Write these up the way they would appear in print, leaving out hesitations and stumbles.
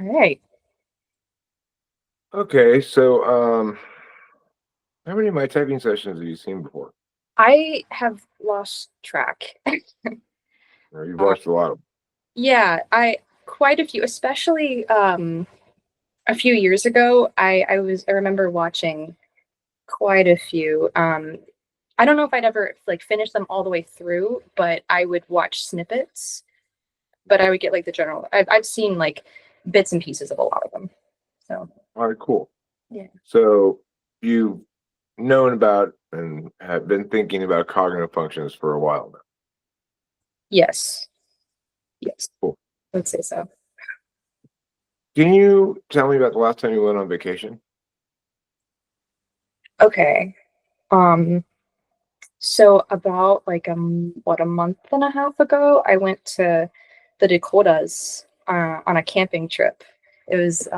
All right. Okay, so how many of my typing sessions have you seen before? I have lost track. Or you've Uh, watched a lot of yeah, I quite a few, especially a few years ago. I remember watching quite a few. I don't know if I'd ever like finish them all the way through, but I would watch snippets. But I would get like the general. I've seen like bits and pieces of a lot of them. So them. All right, cool. yeah. So you've known about and have been thinking about cognitive functions for a while now. Yes. Yes. Cool. Let's say so. Can you tell me about the last time you went on vacation? Okay. Um, so about like a month and a half ago, I went to the Dakotas on a camping trip. It was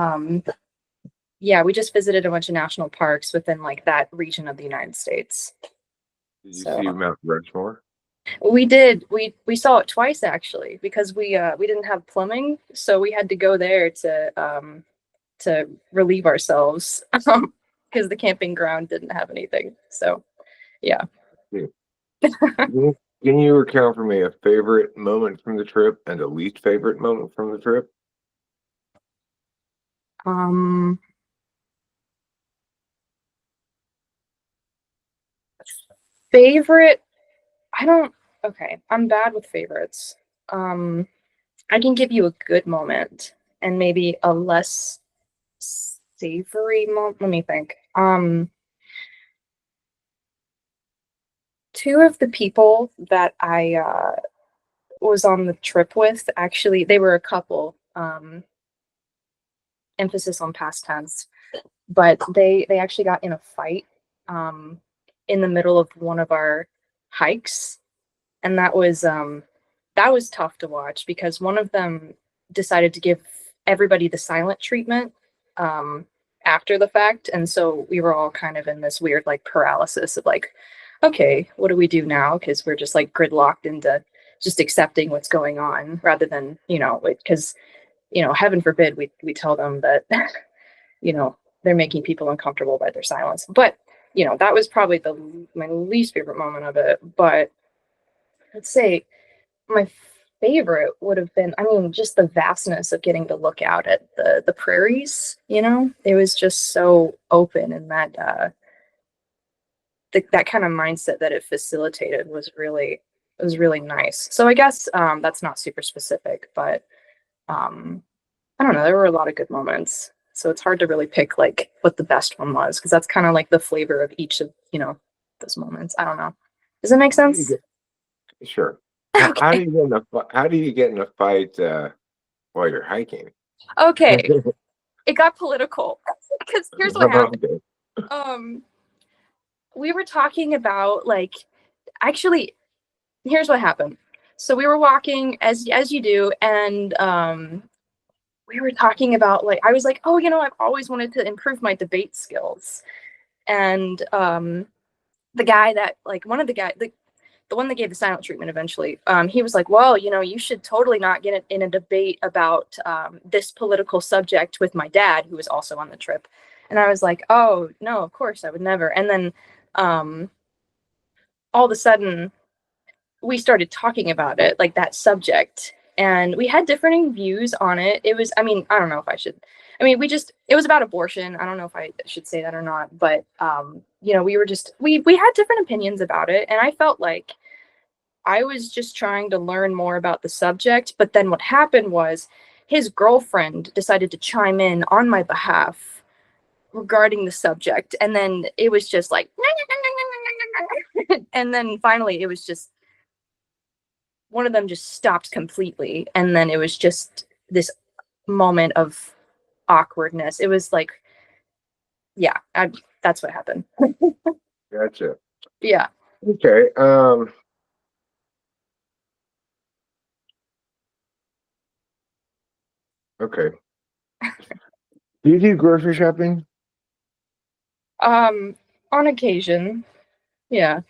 yeah, we just visited a bunch of national parks within like that region of the United States. Did you So see Mount Rushmore? we did we saw it twice actually because we didn't have plumbing, so we had to go there to relieve ourselves because the camping ground didn't have anything. So yeah. Yeah. Can you recount for me a favorite moment from the trip and a least favorite moment from the trip? Um, favorite, I don't, okay, I'm bad with favorites. Um, I can give you a good moment and maybe a less savory moment. Let me think. Two of the people that I was on the trip with, actually, they were a couple. Emphasis on past tense, but they actually got in a fight um, in the middle of one of our hikes, and that was tough to watch because one of them decided to give everybody the silent treatment um, after the fact, and so we were all kind of in this weird like paralysis of like, okay, what do we do now? Because we're just like gridlocked into just accepting what's going on rather than because heaven forbid we tell them that you know they're making people uncomfortable by their silence. But that was probably the my least favorite moment of it. But let's say my favorite would have been, I mean, just the vastness of getting to look out at the prairies. It was just so open, and that kind of mindset that it facilitated was really nice. So I guess that's not super specific, but um, I don't know. There were a lot of good moments. So it's hard to really pick like what the best one was because that's kind of like the flavor of each of, those moments. I don't know. Does that make How do you sense? get, sure. How do Okay. you get in how do you get in a fight while you're hiking? Okay. It got political because here's what happened. Okay. Um, we were talking about like actually here's what happened. So we were walking as you do, and we were talking about like I was like, oh, I've always wanted to improve my debate skills, and the guy that like one of the guy the one that gave the silent treatment eventually, he was like, well, you should totally not get in a debate about this political subject with my dad, who was also on the trip. And I was like, oh no, of course I would never. And then um, all of a sudden we started talking about it, like that subject, and we had differing views on it. It was, I mean, I don't know if I should. I mean, it was about abortion. I don't know if I should say that or not, but we were just we had different opinions about it, and I felt like I was just trying to learn more about the subject. But then what happened was his girlfriend decided to chime in on my behalf regarding the subject, and then it was just like, and then finally it was just one of them just stopped completely, and then it was just this moment of awkwardness. It was like, yeah, that's what happened. Gotcha. Yeah. Okay. Okay. Do you do grocery shopping? um on occasion, yeah.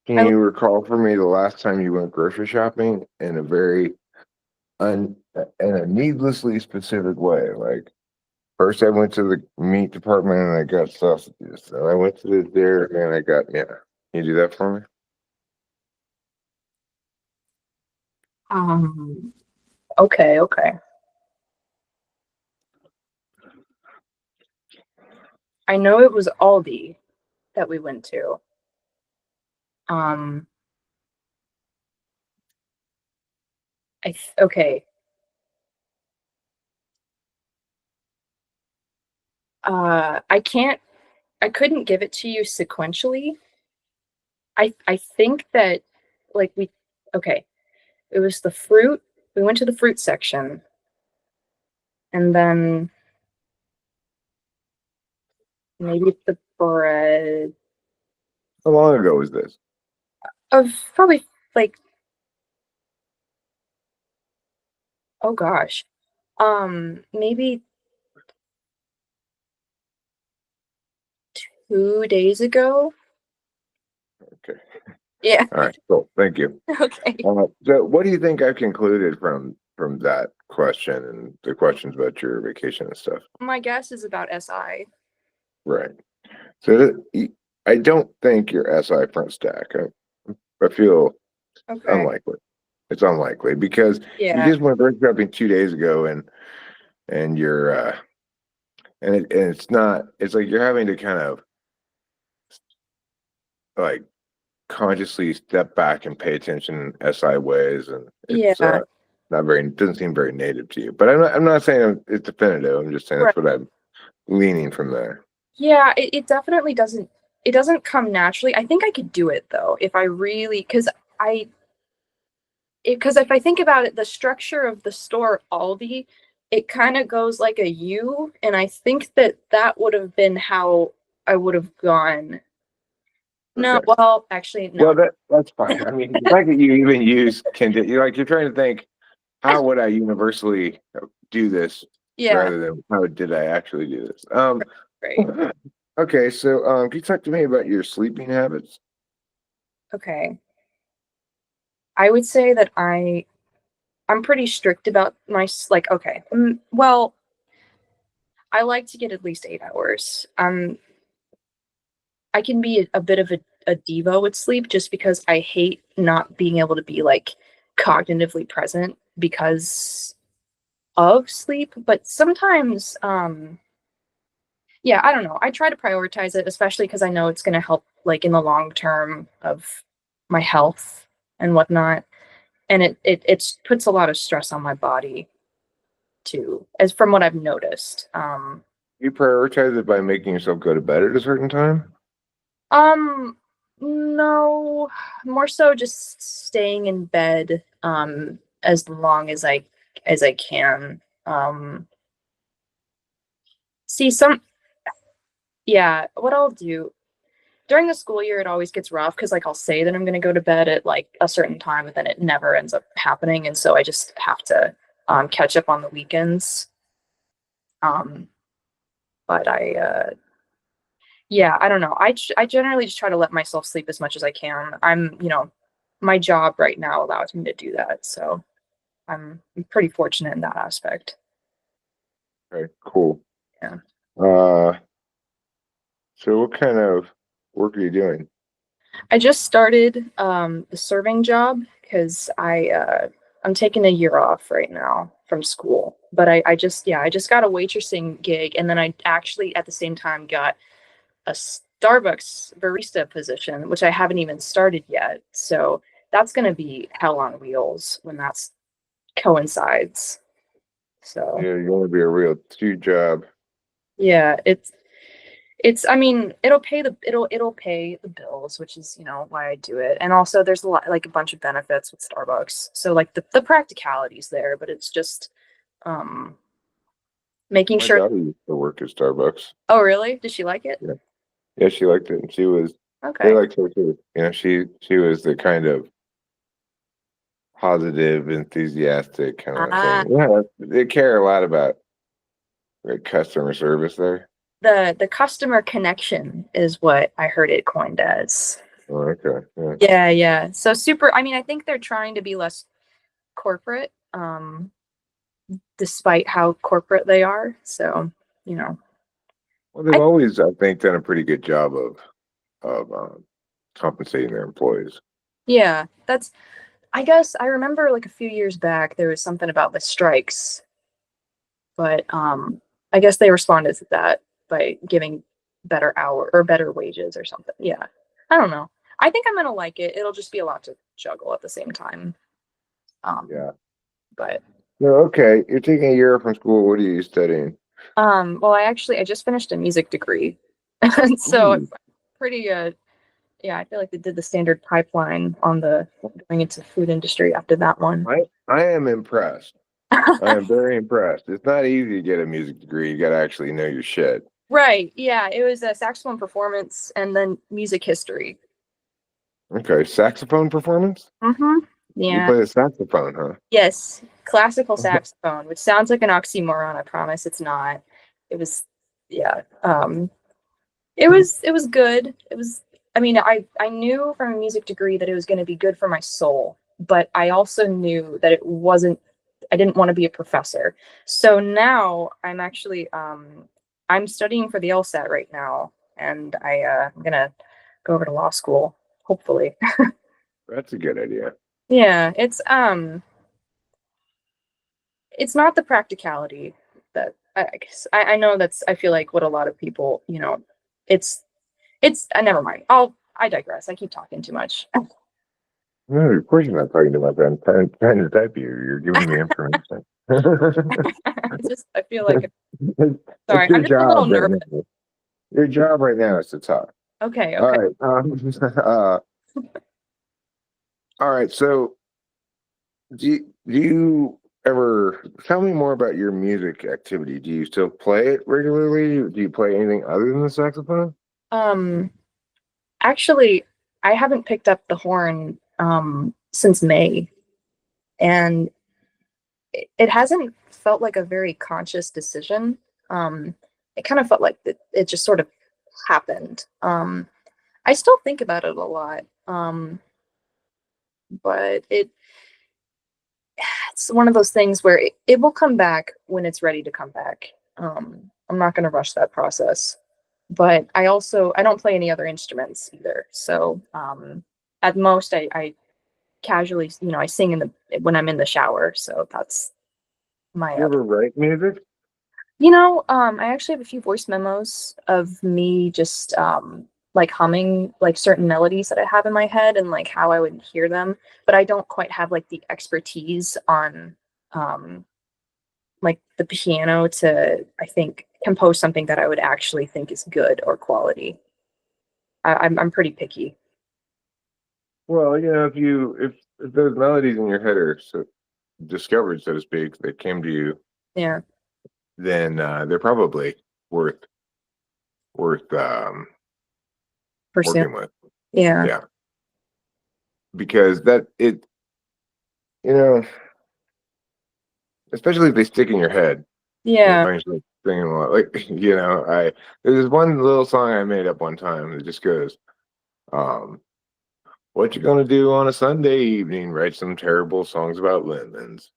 Can I you recall for me the last time you went grocery shopping in a very in a needlessly specific way. Like first I went to the meat department and I got sausages. Then I went to the dairy and I got yeah. Can you do that for me? Um, okay, okay. I know it was Aldi that we went to. Um, okay. I couldn't give it to you sequentially. I think that like okay, it was the fruit. We went to the fruit section and then maybe the bread How long ago was this? of probably like, oh gosh. Maybe 2 days ago. Okay. Yeah. All right. Cool. Thank you. Okay. So what do you think I've concluded from that question and the questions about your vacation and stuff? My guess is about SI. Right. So I don't think you're SI front stack. I feel Okay. unlikely. It's unlikely because you Yeah. just went grocery shopping 2 days ago and you're and it's not it's like you're having to kind of like consciously step back and pay attention SI ways and it's Yeah. not very doesn't seem very native to you. But I'm not saying it's definitive. I'm just saying Right. that's what I'm leaning from there. Yeah, it definitely doesn't come naturally. I think I could do it though if I really I because if I think about it, the structure of the store Aldi, it kind of goes like a U, and I think that that would have been how I would have gone. No, Okay. well, actually, Well, no. that's fine. I mean, the fact that you even use you're trying to think, how would I universally do this Yeah, rather than how did I actually do this? right. Okay, so can you talk to me about your sleeping habits? Okay. I would say that I'm pretty strict about like okay. Well, I like to get at least 8 hours. I can be a bit of a diva with sleep just because I hate not being able to be like cognitively present because of sleep. But sometimes, yeah, I don't know. I try to prioritize it, especially because I know it's going to help like in the long term of my health and whatnot. And it puts a lot of stress on my body too, as from what I've noticed. You prioritize it by making yourself go to bed at a certain time? Um, no, more so just staying in bed as long as I can. See some yeah, what I'll do during the school year it always gets rough because like I'll say that I'm gonna go to bed at like a certain time, but then it never ends up happening, and so I just have to catch up on the weekends. Um, but yeah, I don't know. I generally just try to let myself sleep as much as I can. My job right now allows me to do that, so I'm pretty fortunate in that aspect. Okay, cool. Yeah. Uh, so what kind of work are you doing? I just started the serving job because I'm taking a year off right now from school. But I just got a waitressing gig, and then I actually at the same time got a Starbucks barista position, which I haven't even started yet. So that's going to be hell on wheels when that's coincides. So Yeah, you want to be a real two job. yeah, I mean, it'll pay the bills, which is, why I do it. And also there's a bunch of benefits with Starbucks. So like the practicalities there, but it's just um making My sure. daughter used to work at Starbucks. Oh, really? Did she like it? Yeah, yeah, she liked it, and they Okay. liked her too. She was the kind of positive, enthusiastic kind of Ah, thing. Yeah, they care a lot about customer service there. the customer connection is what I heard it coined as. Oh, okay, yeah. Yeah, yeah. So super, I mean, I think they're trying to be less corporate, despite how corporate they are. So, you know, Well, they've I always, I think, done a pretty good job of compensating their employees. yeah, that's I guess I remember like a few years back there was something about the strikes, but I guess they responded to that by giving better hour or better wages or something. Yeah. I don't know. I think I'm gonna like it. It'll just be a lot to juggle at the same time. Um, Yeah. but No, okay. You're taking a year from school. What are you studying? well I just finished a music degree. And so I'm Ooh, pretty yeah, I feel like they did the standard pipeline on the going into food industry after that one. I am impressed. I am very impressed. It's not easy to get a music degree. You got to actually know your shit. Right. Yeah, it was a saxophone performance and then music history. Okay, saxophone performance? Mm-hmm. You Yeah. play the saxophone, huh? Yes. Classical saxophone, which sounds like an oxymoron. I promise it's not. It was, yeah. It was good. It was. I mean, I knew from a music degree that it was going to be good for my soul, but I also knew that it wasn't. I didn't want to be a professor. So now I'm actually I'm studying for the LSAT right now, and I'm gonna go over to law school, hopefully. That's a good idea. Yeah, it's not the practicality that I guess I know that's I feel like what a lot of people, it's never mind. I digress. I keep talking too much. No, of course you're not talking to my friend. Trying to type you. You're giving me information. I feel like It's sorry. your I'm just a little job right nervous. now. Your job right now is to talk. Okay, All okay. right. All right. So, do you ever tell me more about your music activity? Do you still play it regularly? Do you play anything other than the saxophone? Um, actually, I haven't picked up the horn since May, and it hasn't felt like a very conscious decision. It kind of felt like it just sort of happened. I still think about it a lot, but it's one of those things where it will come back when it's ready to come back. I'm not going to rush that process, but I don't play any other instruments either. So at most, I casually, I sing in the when I'm in the shower. So that's my You ever write music? I actually have a few voice memos of me just like humming like certain melodies that I have in my head and like how I would hear them, but I don't quite have like the expertise on um like the piano to I think compose something that I would actually think is good or quality. I'm pretty picky. Well, if those melodies in your head are discovered, so to speak, that came to you, Yeah, then they're probably worth worth pursue. working with. Yeah, Yeah, because that it you know, especially if they stick in your head, and you yeah. find yourself singing a lot. Like I there's this one little song I made up one time that just goes, um, "What you gonna do on a Sunday evening? Write some terrible songs about lemons."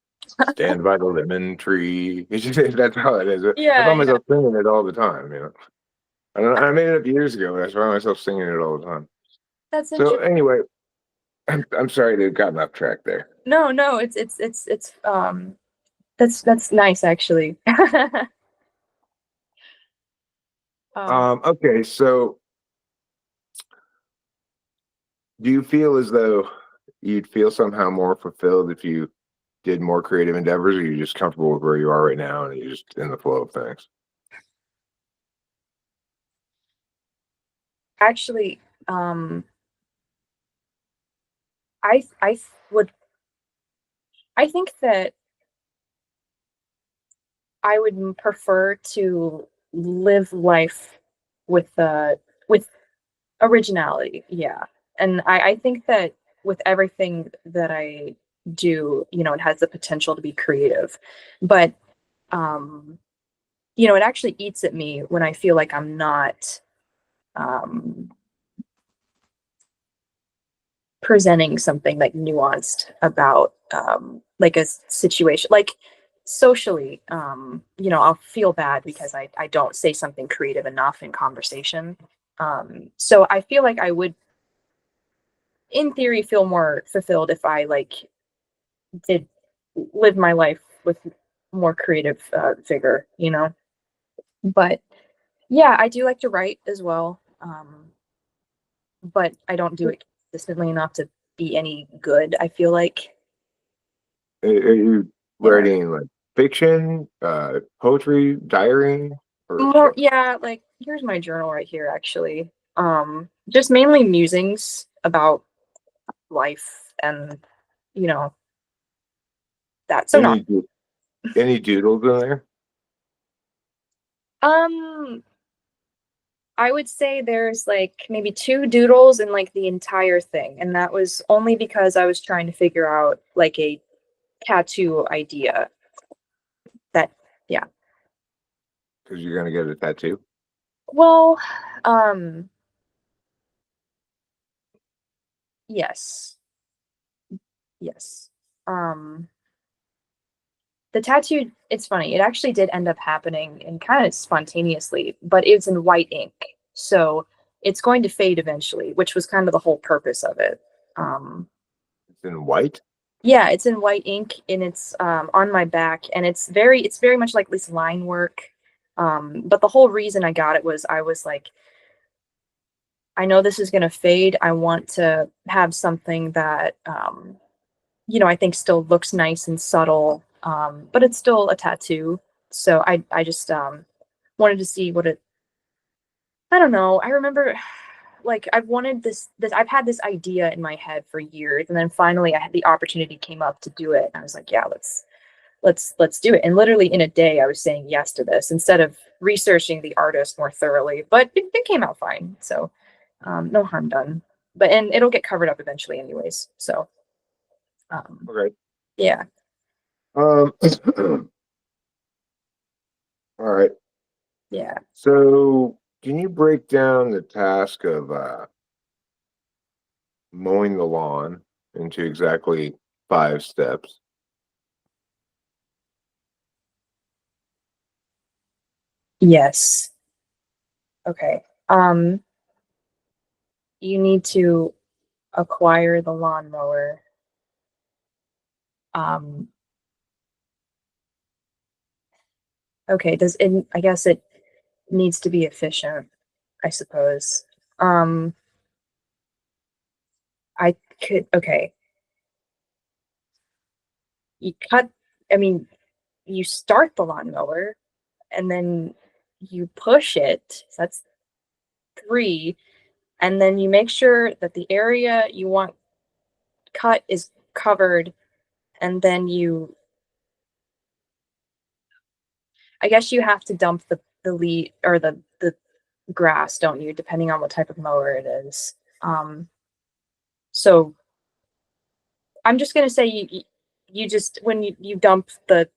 Stand by the lemon tree. That's how it is. I Yeah, find yeah. myself singing it all the time. I made it up years ago, but I find myself singing it all the time. That's So interesting. anyway, I'm sorry to have gotten off track there. No, no, it's that's nice actually. um Okay, so do you feel as though you'd feel somehow more fulfilled if you did more creative endeavors, or are you just comfortable with where you are right now and you're just in the flow of things? Actually, um I would I think that I would prefer to live life with with originality. Yeah. And I think that with everything that I do, it has the potential to be creative. But um, it actually eats at me when I feel like I'm not um presenting something like nuanced about like a situation, like socially, I'll feel bad because I don't say something creative enough in conversation. So I feel like I would, in theory, feel more fulfilled if I like did live my life with more creative vigor, But yeah, I do like to write as well, but I don't do it consistently enough to be any good. I feel like, Are you yeah, writing like fiction, poetry, diary, or more, what? yeah. Like here's my journal right here, actually. Just mainly musings about life and you know that. So not. Any any doodles in there? Um, I would say there's like maybe two doodles in like the entire thing, and that was only because I was trying to figure out like a tattoo idea. That, yeah. Because you're gonna get a tattoo. Well, um, yes, yes. Um, the tattoo, it's funny. It actually did end up happening and kind of spontaneously, but it's in white ink, so it's going to fade eventually, which was kind of the whole purpose of it. Um, It's in white. Yeah, it's in white ink and it's on my back and it's very much like this line work. But the whole reason I got it was I was like, I know this is gonna fade. I want to have something that I think still looks nice and subtle, but it's still a tattoo. So I just wanted to see what it I don't know. I remember like I've wanted this I've had this idea in my head for years and then finally I had the opportunity came up to do it and I was like, yeah, let's do it. And literally in a day, I was saying yes to this instead of researching the artist more thoroughly. But it came out fine, so no harm done. But and it'll get covered up eventually, anyways. So um, Okay. yeah, Um. All right. yeah, So, can you break down the task of mowing the lawn into exactly 5 steps? yes. Okay. Um, you need to acquire the lawnmower. Um, okay. Does it? I guess it needs to be efficient. I suppose. Um, I could. Okay. You cut. I mean, you start the lawnmower and then you push it. So that's three. And then you make sure that the area you want cut is covered. And then I guess you have to dump the leaf or the grass, don't you? Depending on what type of mower it is. So I'm just gonna say you just when you dump the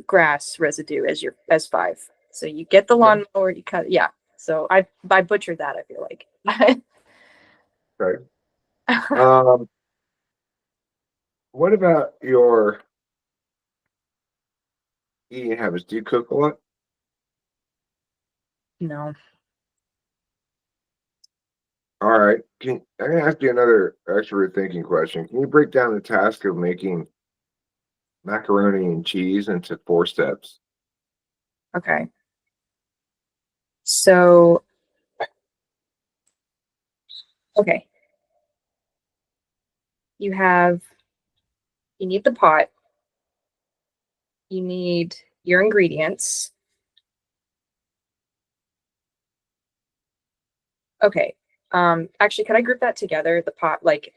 grass residue as five. So you get the Okay. lawnmower, you cut, yeah. So I butchered that, I feel like. Okay. Um. What about your eating habits? Do you cook a lot? No. All right. I'm gonna ask you another extra thinking question. Can you break down the task of making macaroni and cheese into 4 steps? Okay. So, okay. You have you need the pot, you need your ingredients. Okay. Actually, could I group that together? The pot, like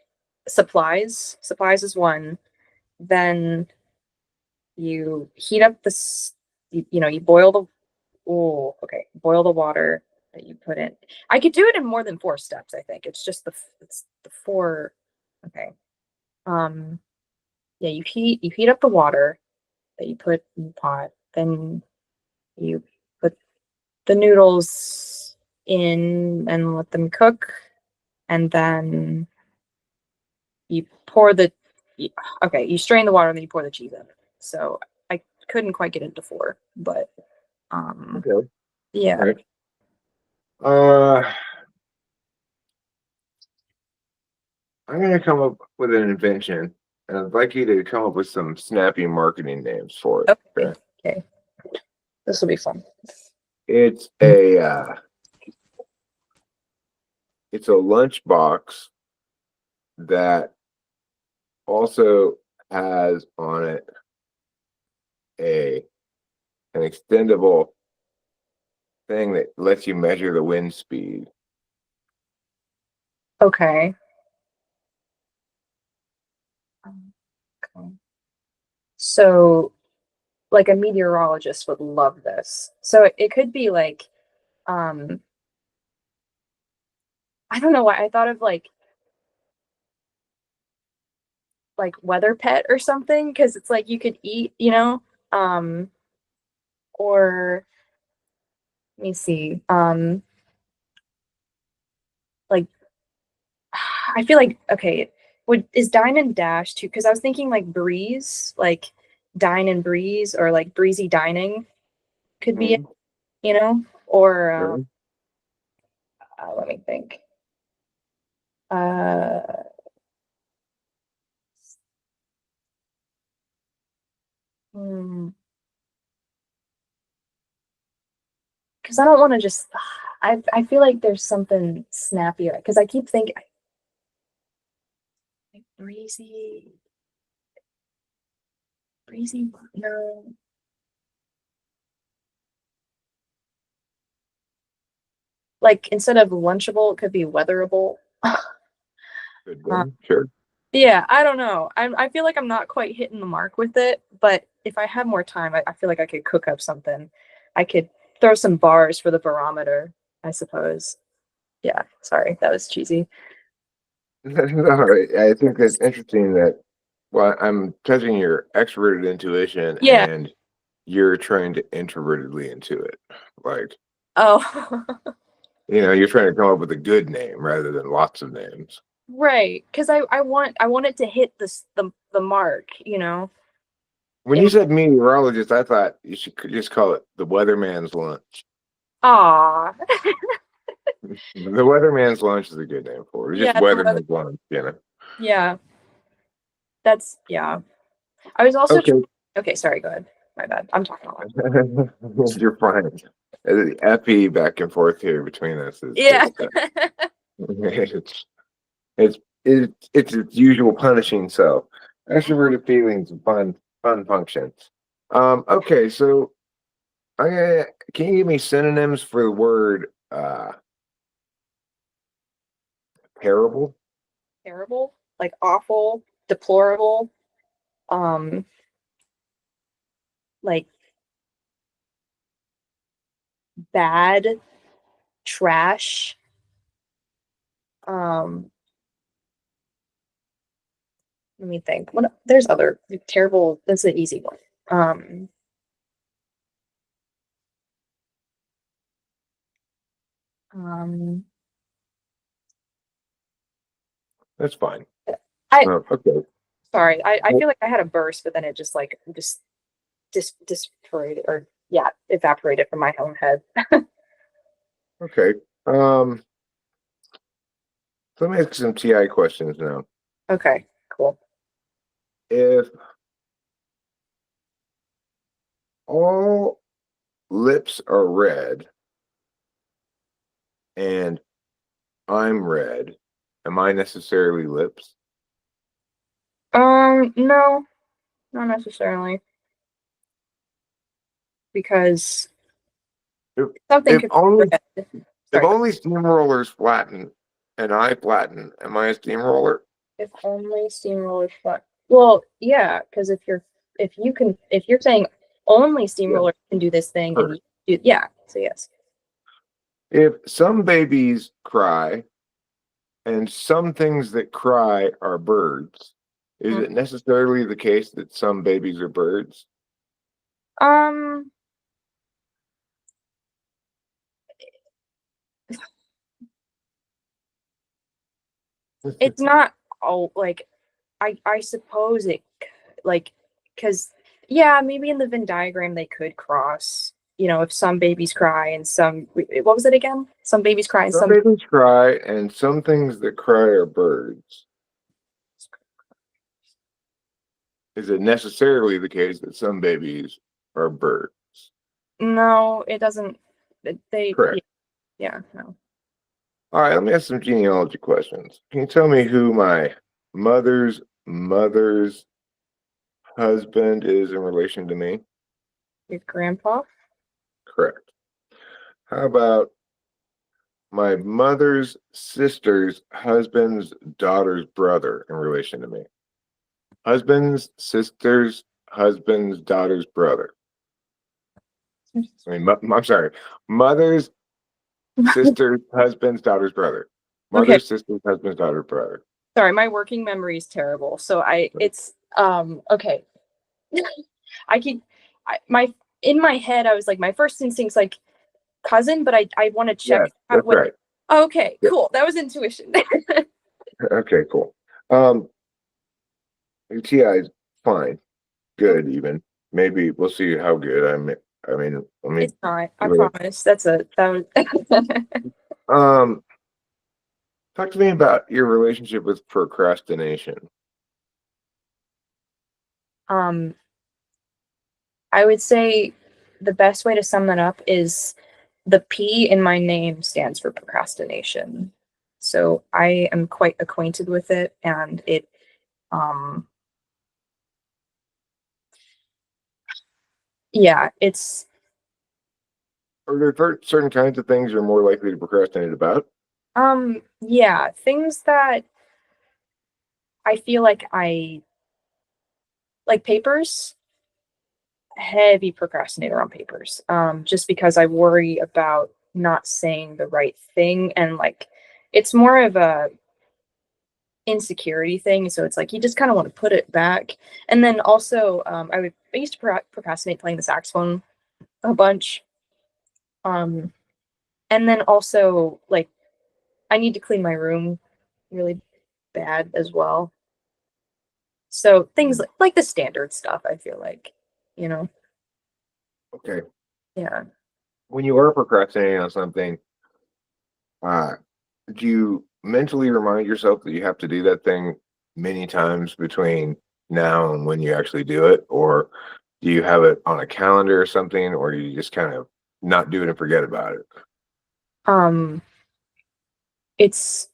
supplies. Supplies is one. Then you heat up you boil the oh, okay. Boil the water that you put in. I could do it in more than 4 steps, I think. It's the four. Okay. Um, yeah, you heat up the water that you put in the pot. Then you put the noodles in and let them cook. And then you pour the okay, you strain the water and then you pour the cheese in. So I couldn't quite get into 4, but Okay. All yeah. right. Uh, I'm gonna come up with an invention, and I'd like you to come up with some snappy marketing names for it. Okay. Okay. Okay. This will be fun. It's it's a lunchbox that also has on it a an extendable thing that lets you measure the wind speed. Okay. Okay. So like a meteorologist would love this. So it could be like um I don't know why I thought of like weather pet or something because it's like you could eat, um or let me see. Like I feel like okay, would is dine and dash too? Because I was thinking like breeze, like dine and breeze, or like breezy dining could be it, Mhm. or Sure. let me think. Uh, hmm, because I don't want to just. I feel like there's something snappier because I keep thinking like breezy. No, like instead of lunchable, it could be weatherable. Good Uh, thing. Sure. yeah, I don't know. I feel like I'm not quite hitting the mark with it, but if I had more time, I feel like I could cook up something. I could throw some bars for the barometer, I suppose. Yeah, sorry, that was cheesy. No, I think that's interesting that well, I'm touching your extroverted intuition Yeah. and you're trying to introvertedly into it. Like, Oh, you're trying to come up with a good name rather than lots of names. right. Because I want it to hit the mark, When In you said meteorologist, I thought you should just call it the weatherman's lunch. aw. The weatherman's lunch is a good name for it. It's just Yeah, the weather. weatherman's lunch. Yeah, that's yeah. I was also Okay. okay, sorry, go ahead. My bad. I'm talking a lot. You're fine. The FE back and forth here between us is Yeah. just it's it's it's its usual punishing self. Extroverted feelings and fun functions. Okay, so I'm gonna can you give me synonyms for the word terrible? Terrible, like awful, deplorable, um, like bad, trash. Um, Let me think. What there's other like, terrible. That's an easy one. Um, um, That's fine. I Okay. sorry. I feel like I had a burst, but then it just like disparated or yeah, evaporated from my own head. Okay. Let me ask some TI questions now. Okay, cool. If all lips are red and I'm red, am I necessarily lips? No, not necessarily because If, something if could be only red. if Sorry, only steamrollers flatten and I flatten, am I a steamroller? if only steamroller flat. Well, yeah, because if you're saying only Yeah. steamroller can do this thing and Sure. you do yeah, so yes. If some babies cry and some things that cry are birds, is Mm. it necessarily the case that some babies are birds? Um, it's not all like I suppose it like because yeah, maybe in the Venn diagram they could cross. You know, if some babies cry and some what was it again? Some babies cry and Some some babies cry, and some things that cry are birds. Is it necessarily the case that some babies are birds? no, it doesn't. Yeah, Correct. yeah, no. All right, let me ask some genealogy questions. Can you tell me who my mother's husband is in relation to me? Your grandpa? Correct. How about my mother's sister's husband's daughter's brother in relation to me? Husband's sister's husband's daughter's brother. I mean, I'm sorry, mother's sister's husband's daughter's brother. Okay, Mother's sister's husband's daughter's brother. sorry, my working memory is terrible. So it's okay. I keep my in my head. I was like, my first instinct's like cousin, but I want to check Yes, that's what. right. Okay, Yeah. cool. That was intuition. Okay, cool. UTI is fine, Okay, good even. Maybe we'll see how good I mean, let me it's not. I give it promise. That was. a talk to me about your relationship with procrastination. um, I would say the best way to sum that up is the P in my name stands for procrastination. So I am quite acquainted with it, and it um yeah, it's Are there certain kinds of things you're more likely to procrastinate about? yeah, things that I feel like I like papers, heavy procrastinator on papers. Just because I worry about not saying the right thing, and like it's more of a insecurity thing, so it's like you just kind of want to put it back. And then also I used to procrastinate playing the saxophone a bunch. um and then also like I need to clean my room really bad as well. So things like the standard stuff, I feel like, you know. Okay. Yeah. When you are procrastinating on something, uh, do you mentally remind yourself that you have to do that thing many times between now and when you actually do it? Or do you have it on a calendar or something, or you just kind of not do it and forget about it? um it's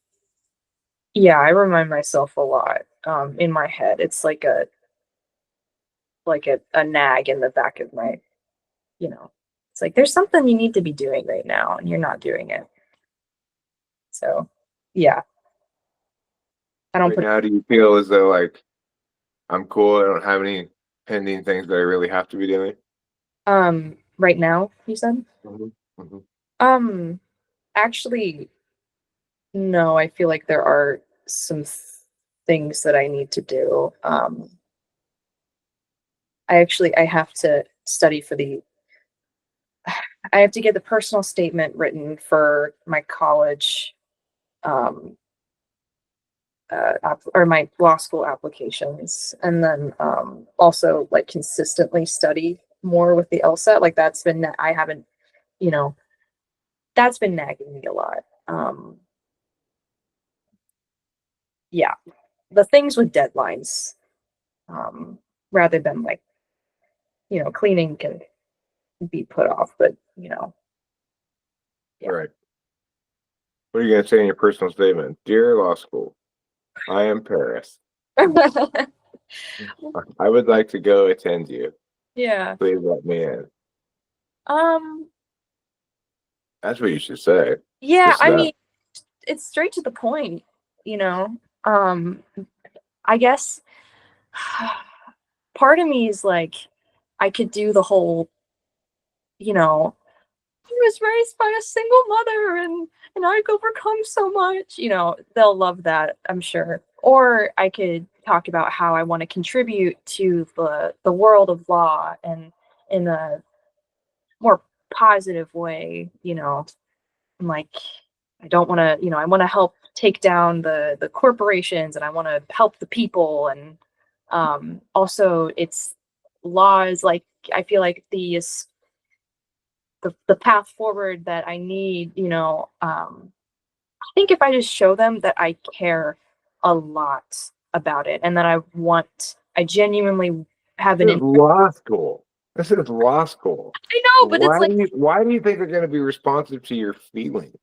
yeah, I remind myself a lot in my head. It's like a nag in the back of my, you know, it's like there's something you need to be doing right now and you're not doing it. So yeah, I don't Right put now, do you feel as though like I'm cool, I don't have any pending things that I really have to be doing? right now, you said? Mhm, mhm. Um actually no, I feel like there are some things that I need to do. I have to study for the I have to get the personal statement written for my college um or my law school applications, and then also like consistently study more with the LSAT. Like I haven't, you know, that's been nagging me a lot. Yeah, the things with deadlines, um, rather than like, cleaning can be put off, but yeah. Right. What are you going to say in your personal statement? Dear law school, I am Paris. I would like to go attend you. Yeah. Please let me in. Um. That's what you should say. Yeah. Just I that. mean, it's straight to the point. You know. Um. I guess part of me is like, I could do the whole, I was raised by a single mother and I've overcome so much. They'll love that, I'm sure. Or I could talk about how I want to contribute to the world of law and in a more positive way. I'm like, I don't want to, I want to help take down the corporations, and I want to help the people. And also it's laws, like I feel like the path forward that I need, I think if I just show them that I care a lot about it, and that I genuinely have an This is interest. law school. This is law school. I know, but it's like, Why do you think they're going to be responsive to your feelings?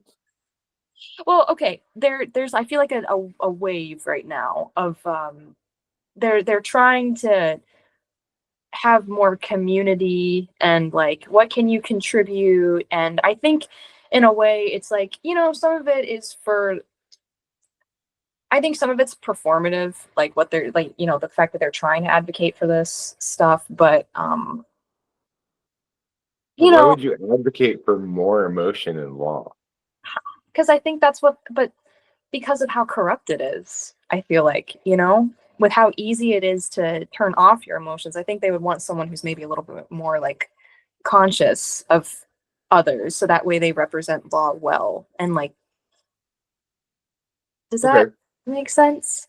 well, okay, there's I feel like a wave right now of they're trying to have more community, and like, what can you contribute? And I think in a way it's like, some of it is for, I think some of it's performative, like what they're like, the fact that they're trying to advocate for this stuff. But But you why know, would you advocate for more emotion in law? because I think that's what, but because of how corrupt it is, I feel like, with how easy it is to turn off your emotions, I think they would want someone who's maybe a little bit more like conscious of others, so that way they represent law well. And like, does that Okay. make sense?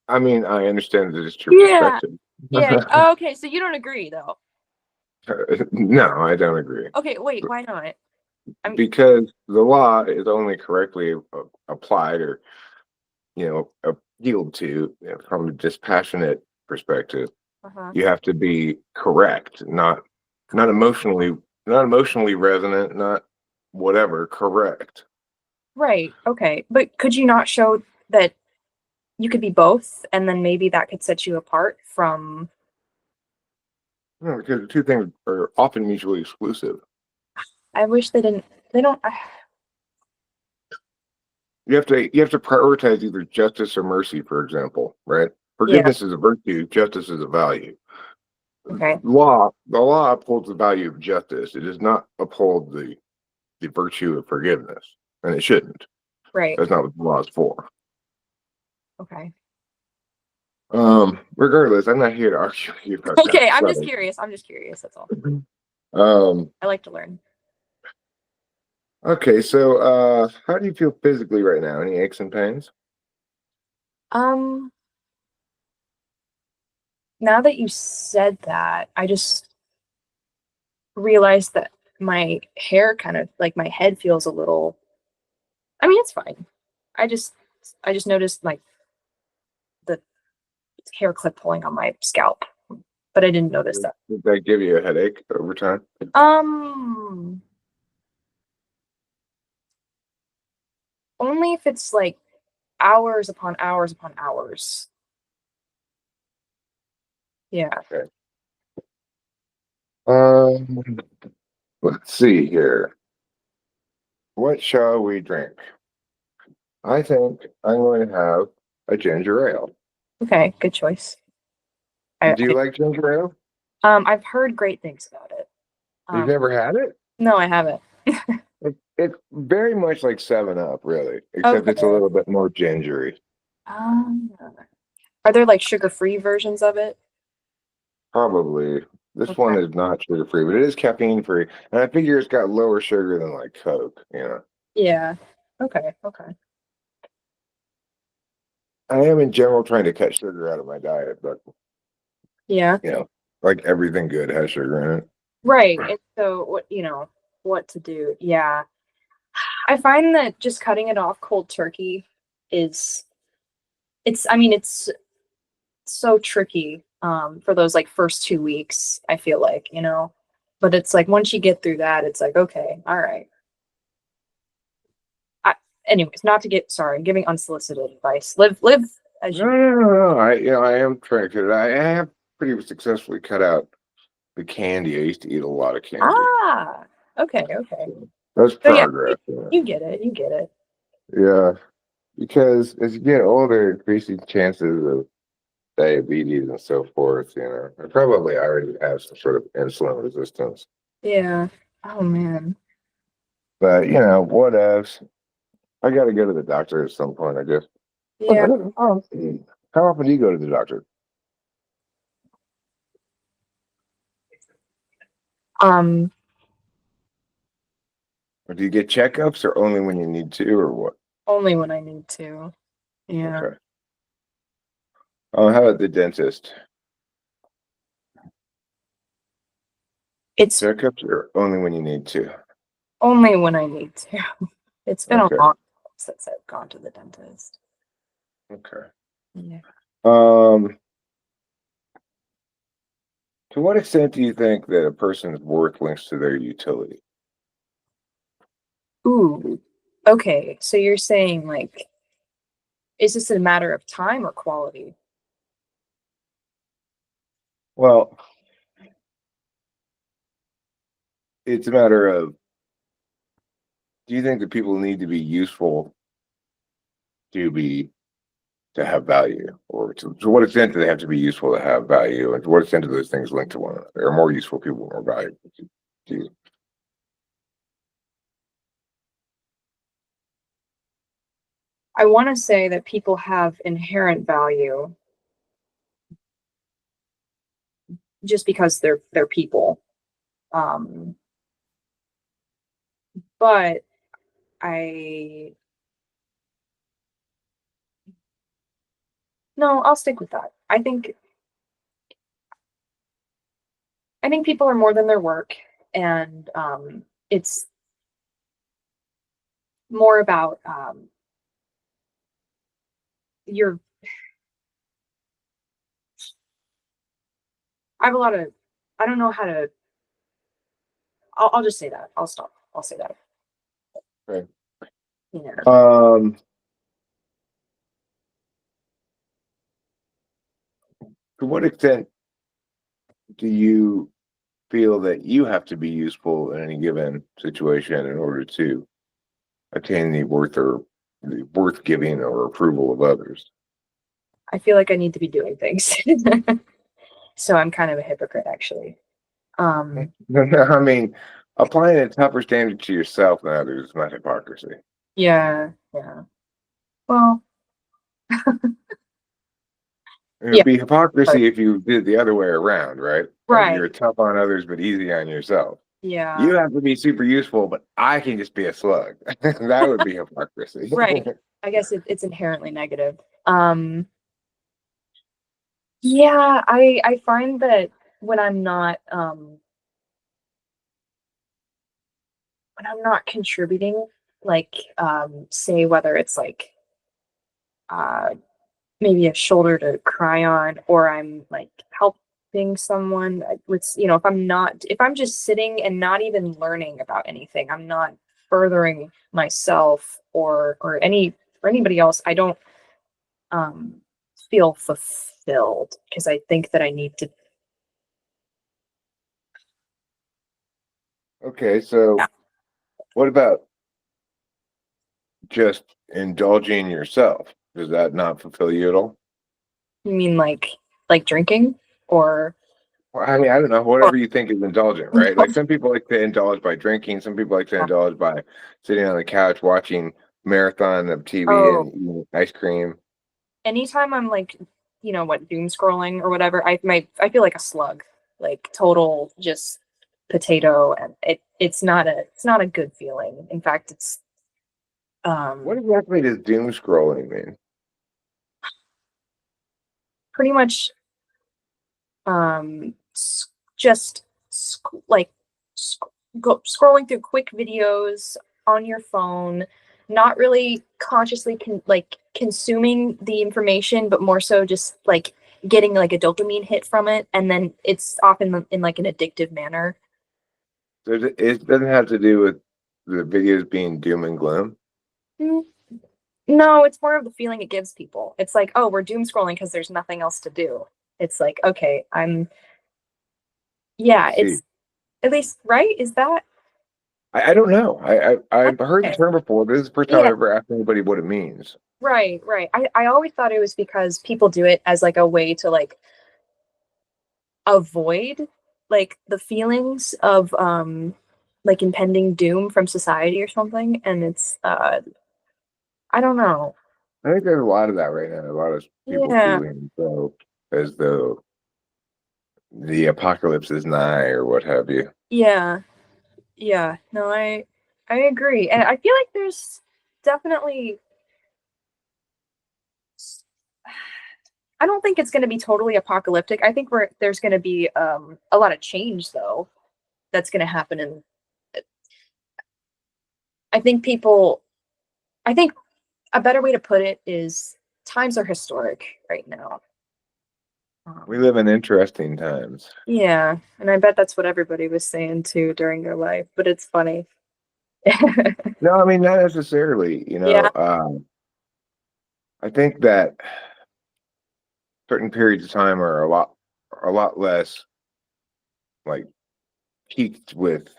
I mean, I understand that it's your Yeah. perspective. Yeah. Oh, okay, so you don't agree though. No, I don't agree. Okay, wait, why not? I'm Because the law is only correctly applied or, appealed to, from a dispassionate perspective. uh-huh. You have to be correct, not emotionally, not emotionally resonant, not whatever, correct. Right. Okay. But could you not show that you could be both, and then maybe that could set you apart from. No, because the two things are often mutually exclusive. I wish they don't. You have to prioritize either justice or mercy, for example, right? Yeah. Forgiveness is a virtue, justice is a value. Okay. The law upholds the value of justice. It does not uphold the virtue of forgiveness, and it shouldn't. Right. That's not what the law is for. Okay. Regardless, I'm not here to argue with you about that. Okay. I'm just So, curious. I'm just curious. That's all. um, I like to learn. okay, so how do you feel physically right now? Any aches and pains? Um. Now that you said that, I just realized that my hair kind of, like, my head feels a little. I mean, it's fine. I just I just noticed like the hair clip pulling on my scalp, but I didn't notice that. Did that give you a headache over time? Um, Only if it's like hours upon hours upon hours. Yeah. Okay. Um, let's see here. What shall we drink? I think I'm going to have a ginger ale. Okay. Good choice. Do you like ginger ale? I've heard great things about it. You've Um, never had it? no, I haven't. It's very much like 7 Up, really, except it's a Okay. little bit more gingery. Um, are there like sugar-free versions of it? Probably. This Okay. one is not sugar free, but it is caffeine free. And I figure it's got lower sugar than like Coke. Yeah. Okay. Okay. I am in general trying to cut sugar out of my diet, but Yeah. you know, like everything good has sugar in it. Right. And so what to do? Yeah. I find that just cutting it off cold turkey is I mean, it's so tricky for those like first 2 weeks, I feel like, but it's like once you get through that, it's like, okay, all right. I, Anyways, not to get, sorry, giving unsolicited advice. Live as No, you. no, no, no. I am trying to cut it. I have pretty successfully cut out the candy. I used to eat a lot of candy. Ah, okay, okay. That's So yeah, progress. you get it, you get it. Yeah, because as you get older, increasing chances of diabetes and so forth. I probably already have some sort of insulin resistance. Yeah. Oh man. But what else? I got to go to the doctor at some point, I guess. Yeah. How often do you go to the doctor? Um, Or do you get checkups or only when you need to or what? Only when I need to. Yeah. Okay. How about the dentist? It's Checkups or only when you need to? only when I need to. It's been a Okay. long time since I've gone to the dentist. Okay. Yeah. Um, to what extent do you think that a person's worth links to their utility? Ooh. Okay. So you're saying like, is this a matter of time or quality? Well, it's a matter of, do you think that people need to be useful to be to have value, or to what extent do they have to be useful to have value, and to what extent do those things link to one another? Are more useful people more valuable to you? I want to say that people have inherent value just because they're people. Um, but I no, I'll stick with that. I think people are more than their work, and it's more about your. I have a lot of. I don't know how to. I'll just say that. I'll stop. I'll say that. Right. Yeah. Um, to what extent do you feel that you have to be useful in any given situation in order to attain the worth or the worth giving or approval of others? I feel like I need to be doing things, so I'm kind of a hypocrite, actually. Um, I mean, applying a tougher standard to yourself than others is not hypocrisy. yeah, yeah. Well, It yeah, would be but hypocrisy if you did the other way around, right? Like you're right. tough on others but easy on yourself. Yeah, You have to be super useful, but I can just be a slug. That would be hypocrisy. right. I guess it's inherently negative. Um, yeah, I find that when I'm not when I'm not contributing, like say whether it's like uh maybe a shoulder to cry on, or I'm like helping someone with, if I'm just sitting and not even learning about anything, I'm not furthering myself or anybody else, I don't um feel fulfilled because I think that I need to. Okay, so Yeah. what about just indulging yourself? Does that not fulfill you at all? You mean like drinking or Well, I mean, I don't know, oh, whatever you think is indulgent, right? Like some people like to indulge by drinking, some people like to indulge by sitting on the couch watching marathon of TV oh, and eating ice cream. anytime I'm like, what, doom scrolling or whatever, I feel like a slug, like total just potato, and it's not a good feeling. In fact, it's What um exactly does doom scrolling mean? pretty much just like scrolling through quick videos on your phone, not really consciously consuming the information, but more so just like getting like a dopamine hit from it, and then it's often in like an addictive manner. It doesn't have to do with the videos being doom and gloom. Mm, no, it's more of the feeling it gives people. It's like, oh, we're doom scrolling because there's nothing else to do. It's like, okay, I yeah, see. it's at least right. Is that I don't know. I've heard the okay? term before. This is the first time Yeah, I've ever asked anybody what it means. right, right. I always thought it was because people do it as like a way to like avoid like the feelings of like impending doom from society or something. And it's I don't know. I think there's a lot of that right now. A lot of people Yeah. feeling as though the apocalypse is nigh or what have you. Yeah. Yeah. No, I agree. And I feel like there's definitely I don't think it's going to be totally apocalyptic. I think there's going to be a lot of change though that's going to happen, and I think people. I think a better way to put it is times are historic right now. We Um, live in interesting times. yeah, and I bet that's what everybody was saying too during their life, but it's funny. No, I mean not necessarily. Yeah, I think that certain periods of time are a lot less like peaked with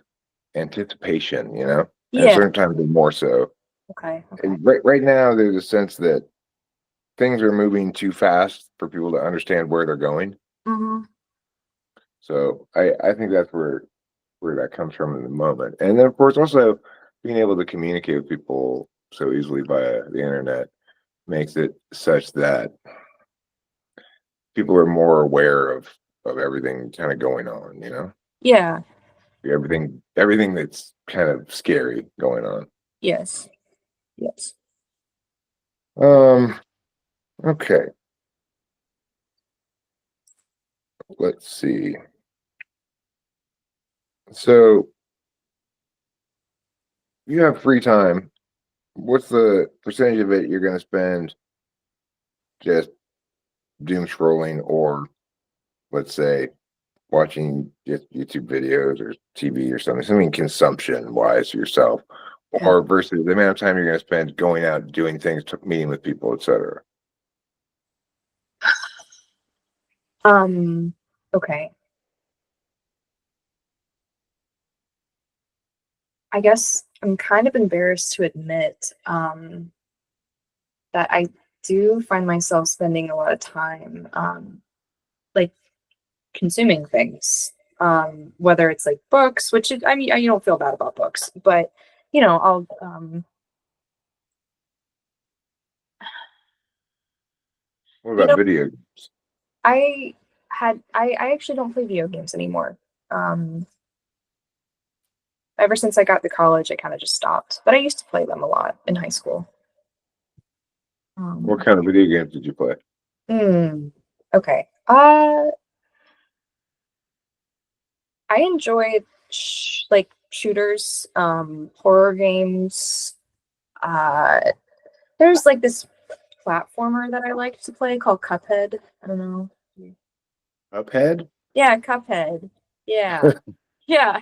anticipation, and yeah. certain times are more so. Okay, okay. And right now, there's a sense that things are moving too fast for people to understand where they're going. Hmm. So I think that's where that comes from in the moment. And then of course also being able to communicate with people so easily via the internet makes it such that people are more aware of everything kind of going on, Yeah. everything that's kind of scary going on. Yes. Yes. Um, okay, let's see. So you have free time. What's the percentage of it you're going to spend just doom scrolling, or let's say watching YouTube videos or TV or something consumption wise yourself, Yeah. or versus the amount of time you're going to spend going out doing things, meeting with people, etc. Um, okay. I guess I'm kind of embarrassed to admit that I do find myself spending a lot of time like consuming things. Whether it's like books, which I mean, you don't feel bad about books, but I'll What you about know, video games? I actually don't play video games anymore. Um, Ever since I got to college, I kind of just stopped. But I used to play them a lot in high school. What Um, kind of video games did you play? okay. I enjoy like shooters, horror games. Uh, there's like this platformer that I like to play called Cuphead. I don't know. Uphead? Yeah, Cuphead. Yeah. Yeah.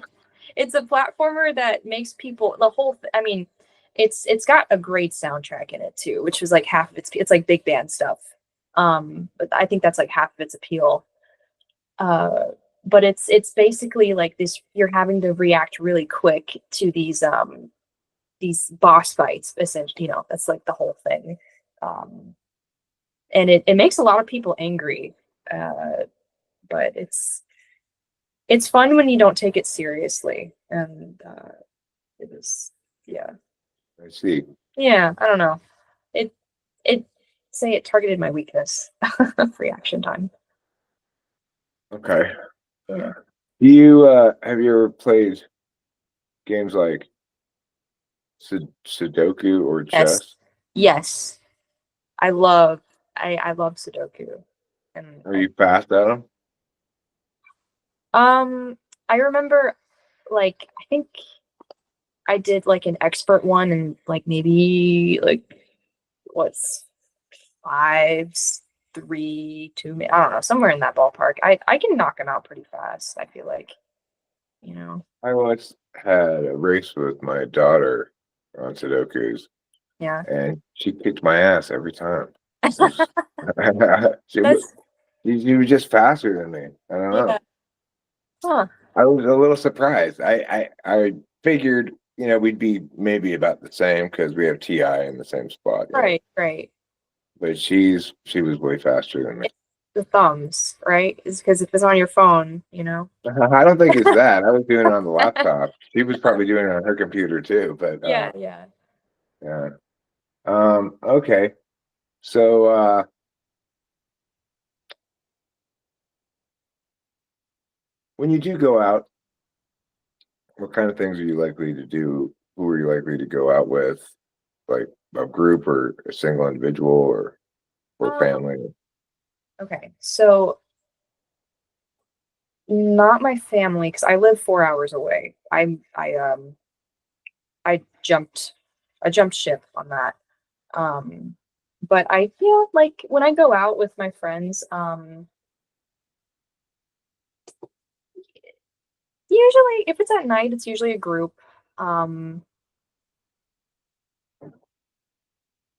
It's a platformer that makes people I mean, it's got a great soundtrack in it too, which was like half of it's like big band stuff. But I think that's like half of its appeal. Uh, but it's basically like this you're having to react really quick to these boss fights, essentially, that's like the whole thing. Um, and it makes a lot of people angry. But it's fun when you don't take it seriously. And it was yeah. I see. Yeah, I don't know. It it say it targeted my weakness. Reaction time. Okay. Yeah. Do you have you ever played games like Sudoku or Yes. chess? Yes. I love Sudoku. And Are you fast at them? um I remember like I think I did like an expert one and like maybe like what's five, 3, 2, I don't know, somewhere in that ballpark. I can knock them out pretty fast, I feel like, you know. I once had a race with my daughter on Sudokus, Yeah. and she kicked my ass every time. It was, she, wa- That's she was just faster than me. I don't yeah. know. Huh. I was a little surprised. I figured, we'd be maybe about the same because we have TI in the same spot. Right, right. But she was way faster than me. It's the thumbs, right? Is because if it's on your phone. I don't think it's that. I was doing it on the laptop. She was probably doing it on her computer too, but Yeah, yeah. yeah. Okay. So when you do go out, what kind of things are you likely to do? Who are you likely to go out with? Like a group or a single individual or Um, family? Okay, so not my family because I live 4 hours away. I jumped ship on that. Um, but I feel like when I go out with my friends, usually if it's at night, it's usually a group. Um,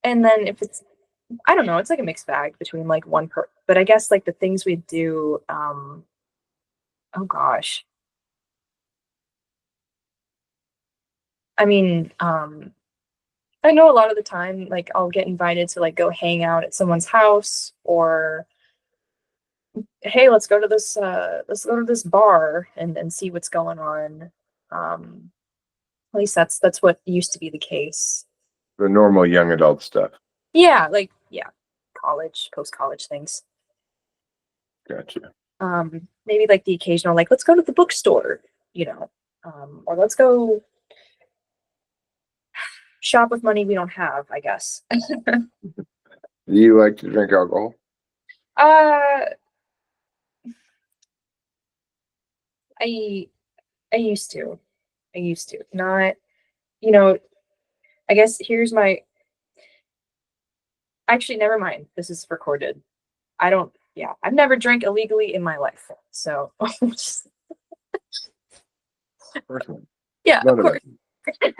and then if it's I don't know, it's like a mixed bag between like but I guess like the things we do, oh gosh. I mean, I know a lot of the time, like I'll get invited to like go hang out at someone's house or hey, let's go to this bar and see what's going on. Um, at least that's what used to be the case. The normal young adult stuff. Yeah, like yeah, college, post-college things. Gotcha. Maybe like the occasional like let's go to the bookstore, or let's go shop with money we don't have, I guess. Do you like to drink alcohol? uh I I used to. I used to. Not, you know, I guess here's my actually never mind. This is recorded. I don't yeah, I've never drank illegally in my life. So just, Personally, yeah, of none of us. course.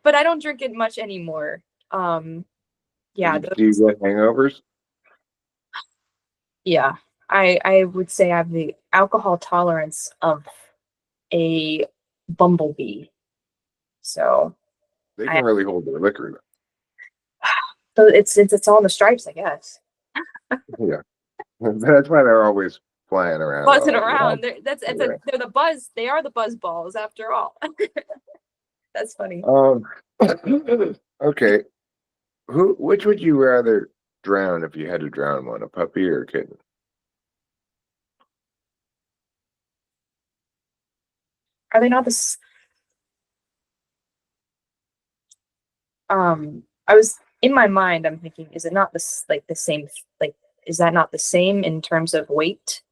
But I don't drink it much anymore. Um yeah, Do you get hangovers? yeah. I would say I have the alcohol tolerance of a bumblebee. So They I can really hold their liquor. so it's all in the stripes, I guess. Yeah, that's why they're always flying around. Buzzing All around. around. They're the buzz. They are the buzz balls after all. That's funny. Um. Okay. Which would you rather drown if you had to drown one, a puppy or a kitten? Are they not this? I was in my mind. I'm thinking, is it not this like the same? Like, is that not the same in terms of weight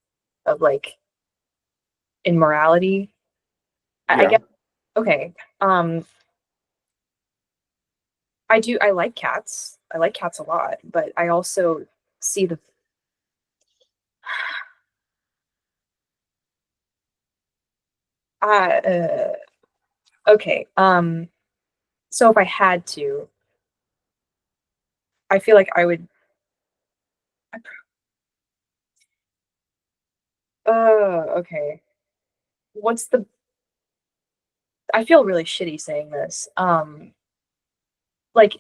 of like in morality? I Yeah. guess. Okay. Um, I do. I like cats. I like cats a lot, but I also see the. Uh, okay. So if I had to, I feel like I would. Okay. What's the I feel really shitty saying this. Like,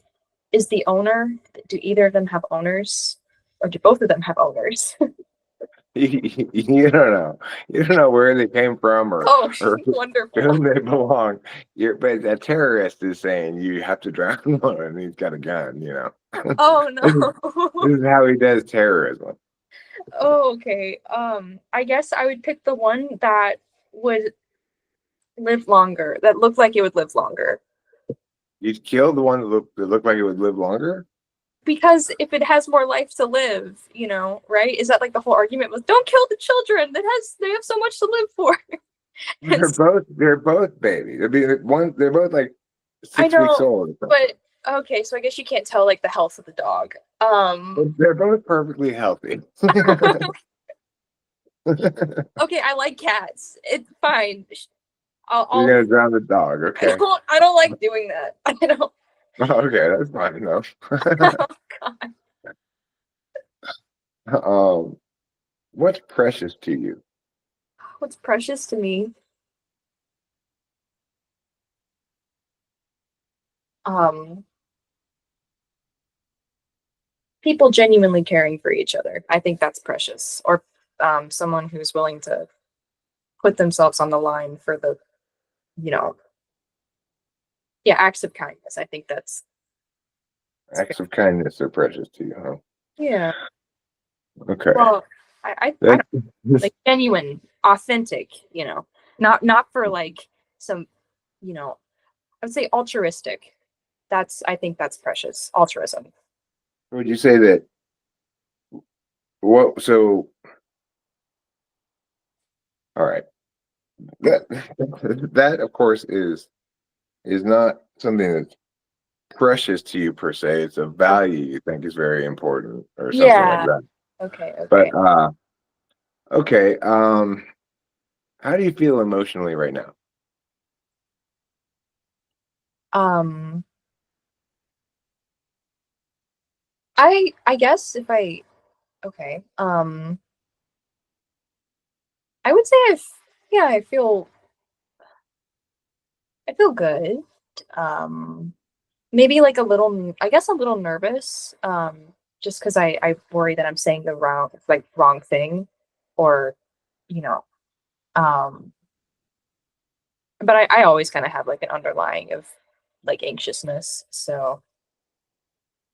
is the owner, do either of them have owners? Or do both of them have owners? You don't know. You don't know where they came from Oh, or to wonderful. whom they belong. But a terrorist is saying you have to drown one, and he's got a gun. You know, Oh this is, no. this is how he does terrorism. Oh, okay. I guess I would pick the one that would live longer, that looked like it would live longer. You'd kill the one that looked like it would live longer. Because if it has more life to live, right? Is that like the whole argument was don't kill the children. They have so much to live for. And They're both babies. They're both like I 6 weeks know, old or something. but okay, so I guess you can't tell like the health of the dog. They're both perfectly healthy. Okay, I like cats. It's fine. You're I'll gonna drown the dog, okay? I don't like doing that. I don't Okay, that's fine enough. oh God. um, what's precious to you? What's precious to me. Um People genuinely caring for each other. I think that's precious. Or someone who's willing to put themselves on the line for the, you know, yeah, acts of kindness. I think that's Acts of kindness are precious to you, huh? yeah. Okay. Well, I That, don't like genuine, authentic, not for like some, I would say altruistic. I think that's precious. Altruism. would you say that What? So, all right. That that of course is not something that's precious to you per se. It's a value you think is very important or something like Yeah. that. Okay, But okay. okay. How do you feel emotionally right now? Um, I guess if I okay. I would say yeah, I feel good. Um, maybe like a little, I guess a little nervous. Just because I worry that I'm saying the wrong thing, or you know, um, but I always kind of have like an underlying of like anxiousness. So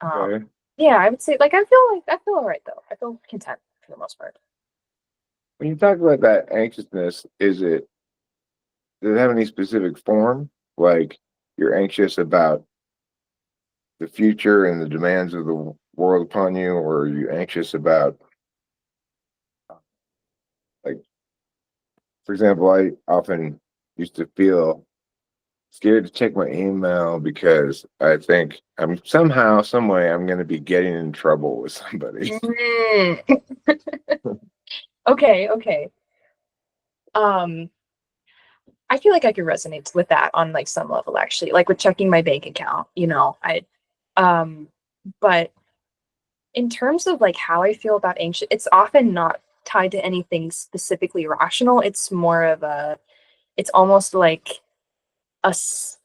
um, Okay. yeah, I would say like I feel all right though. I feel content for the most part. When you talk about that anxiousness, does it have any specific form? Like you're anxious about the future and the demands of the world upon you, or are you anxious about, like, for example, I often used to feel scared to check my email because I think I'm somehow, some way, I'm going to be getting in trouble with somebody. Mm. Okay, okay. Um, I feel like I could resonate with that on like some level actually, like with checking my bank account, um but in terms of like how I feel about anxious, it's often not tied to anything specifically rational. It's more of it's almost like a s-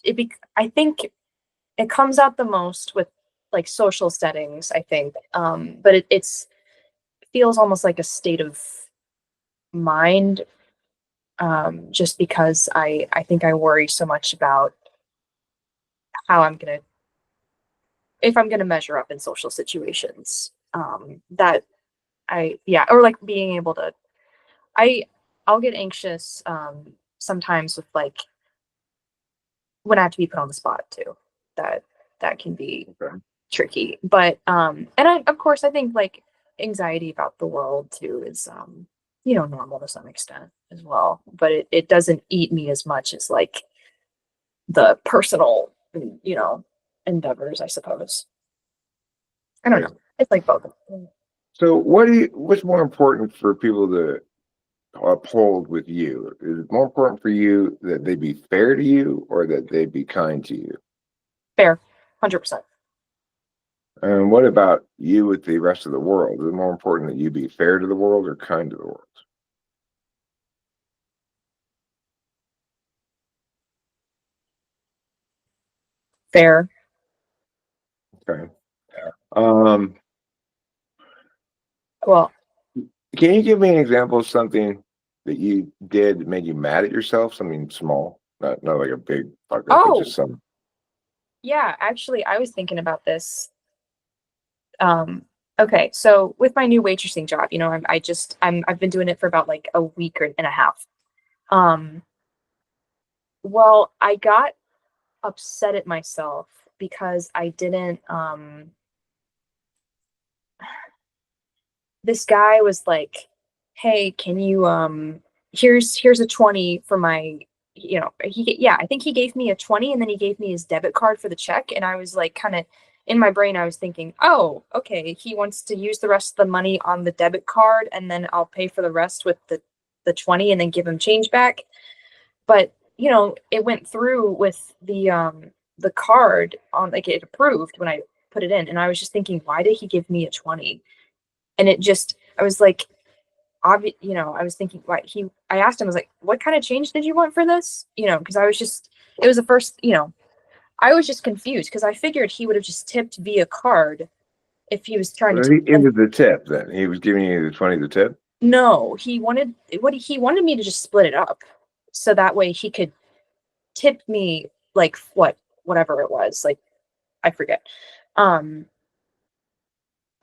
I think it comes out the most with like social settings, I think. But it's feels almost like a state of mind, just because I think I worry so much about how I'm gonna if I'm gonna measure up in social situations. That I yeah, or like being able to I I'll get anxious sometimes with like when I have to be put on the spot too. That that can be Okay. tricky. But and of course I think like anxiety about the world too is normal to some extent as well. But it doesn't eat me as much as like the personal endeavors, I suppose. I don't know. Okay. It's like both. So, what's more important for people to uphold with you? Is it more important for you that they be fair to you or that they be kind to you? Fair. 100%. And what about you with the rest of the world? Is it more important that you be fair to the world or kind to the world? Fair. Okay. Um, Well, can you give me an example of something that you did that made you mad at yourself? Something small, not like a big fuck up, but just oh, some. yeah, actually I was thinking about this. Um, okay, so with my new waitressing job, I've been doing it for about like a week and a half. Um, well, I got upset at myself because I didn't this guy was like, "Hey, can you here's a 20 for my yeah, I think he gave me a 20 and then he gave me his debit card for the check and I was like kind of in my brain I was thinking, "Oh, okay, he wants to use the rest of the money on the debit card and then I'll pay for the rest with the 20 and then give him change back." But, it went through with the card on like it approved when I put it in and I was just thinking, "Why did he give me a 20?" And it just I was like, I was thinking, why I asked him, I was like, what kind of change did you want for this? Because it was the first, I was just confused because I figured he would have just tipped via card if he was trying to Well, tip. he ended the tip then. He was giving you the 20 the tip. No, he wanted me to just split it up so that way he could tip me like whatever it was, like I forget. Um,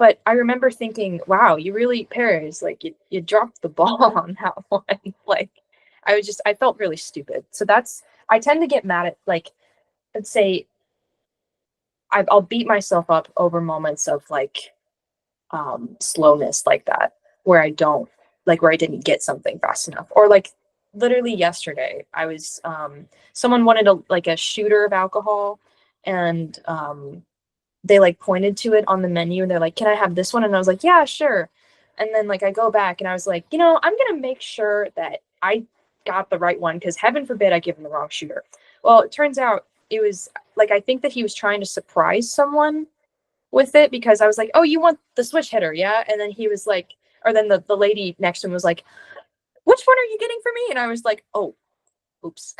but I remember thinking, wow, you really Paris, like you dropped the ball on that one. Like I felt really stupid. So I tend to get mad at like let's say I'll beat myself up over moments of like slowness like that, where I don't like where I didn't get something fast enough. Or like literally yesterday, I was someone wanted a shooter of alcohol, and they like pointed to it on the menu and they're like, "Can I have this one?" And I was like, "Yeah, sure." And then like I go back and I was like, I'm gonna make sure that I got the right one because heaven forbid I give him the wrong shooter. Well, it turns out it was like I think that he was trying to surprise someone with it because I was like, "Oh, you want the switch hitter, yeah?" And then he was like, or then the lady next to him was like, "Which one are you getting for me?" And I was like, "Oh, oops."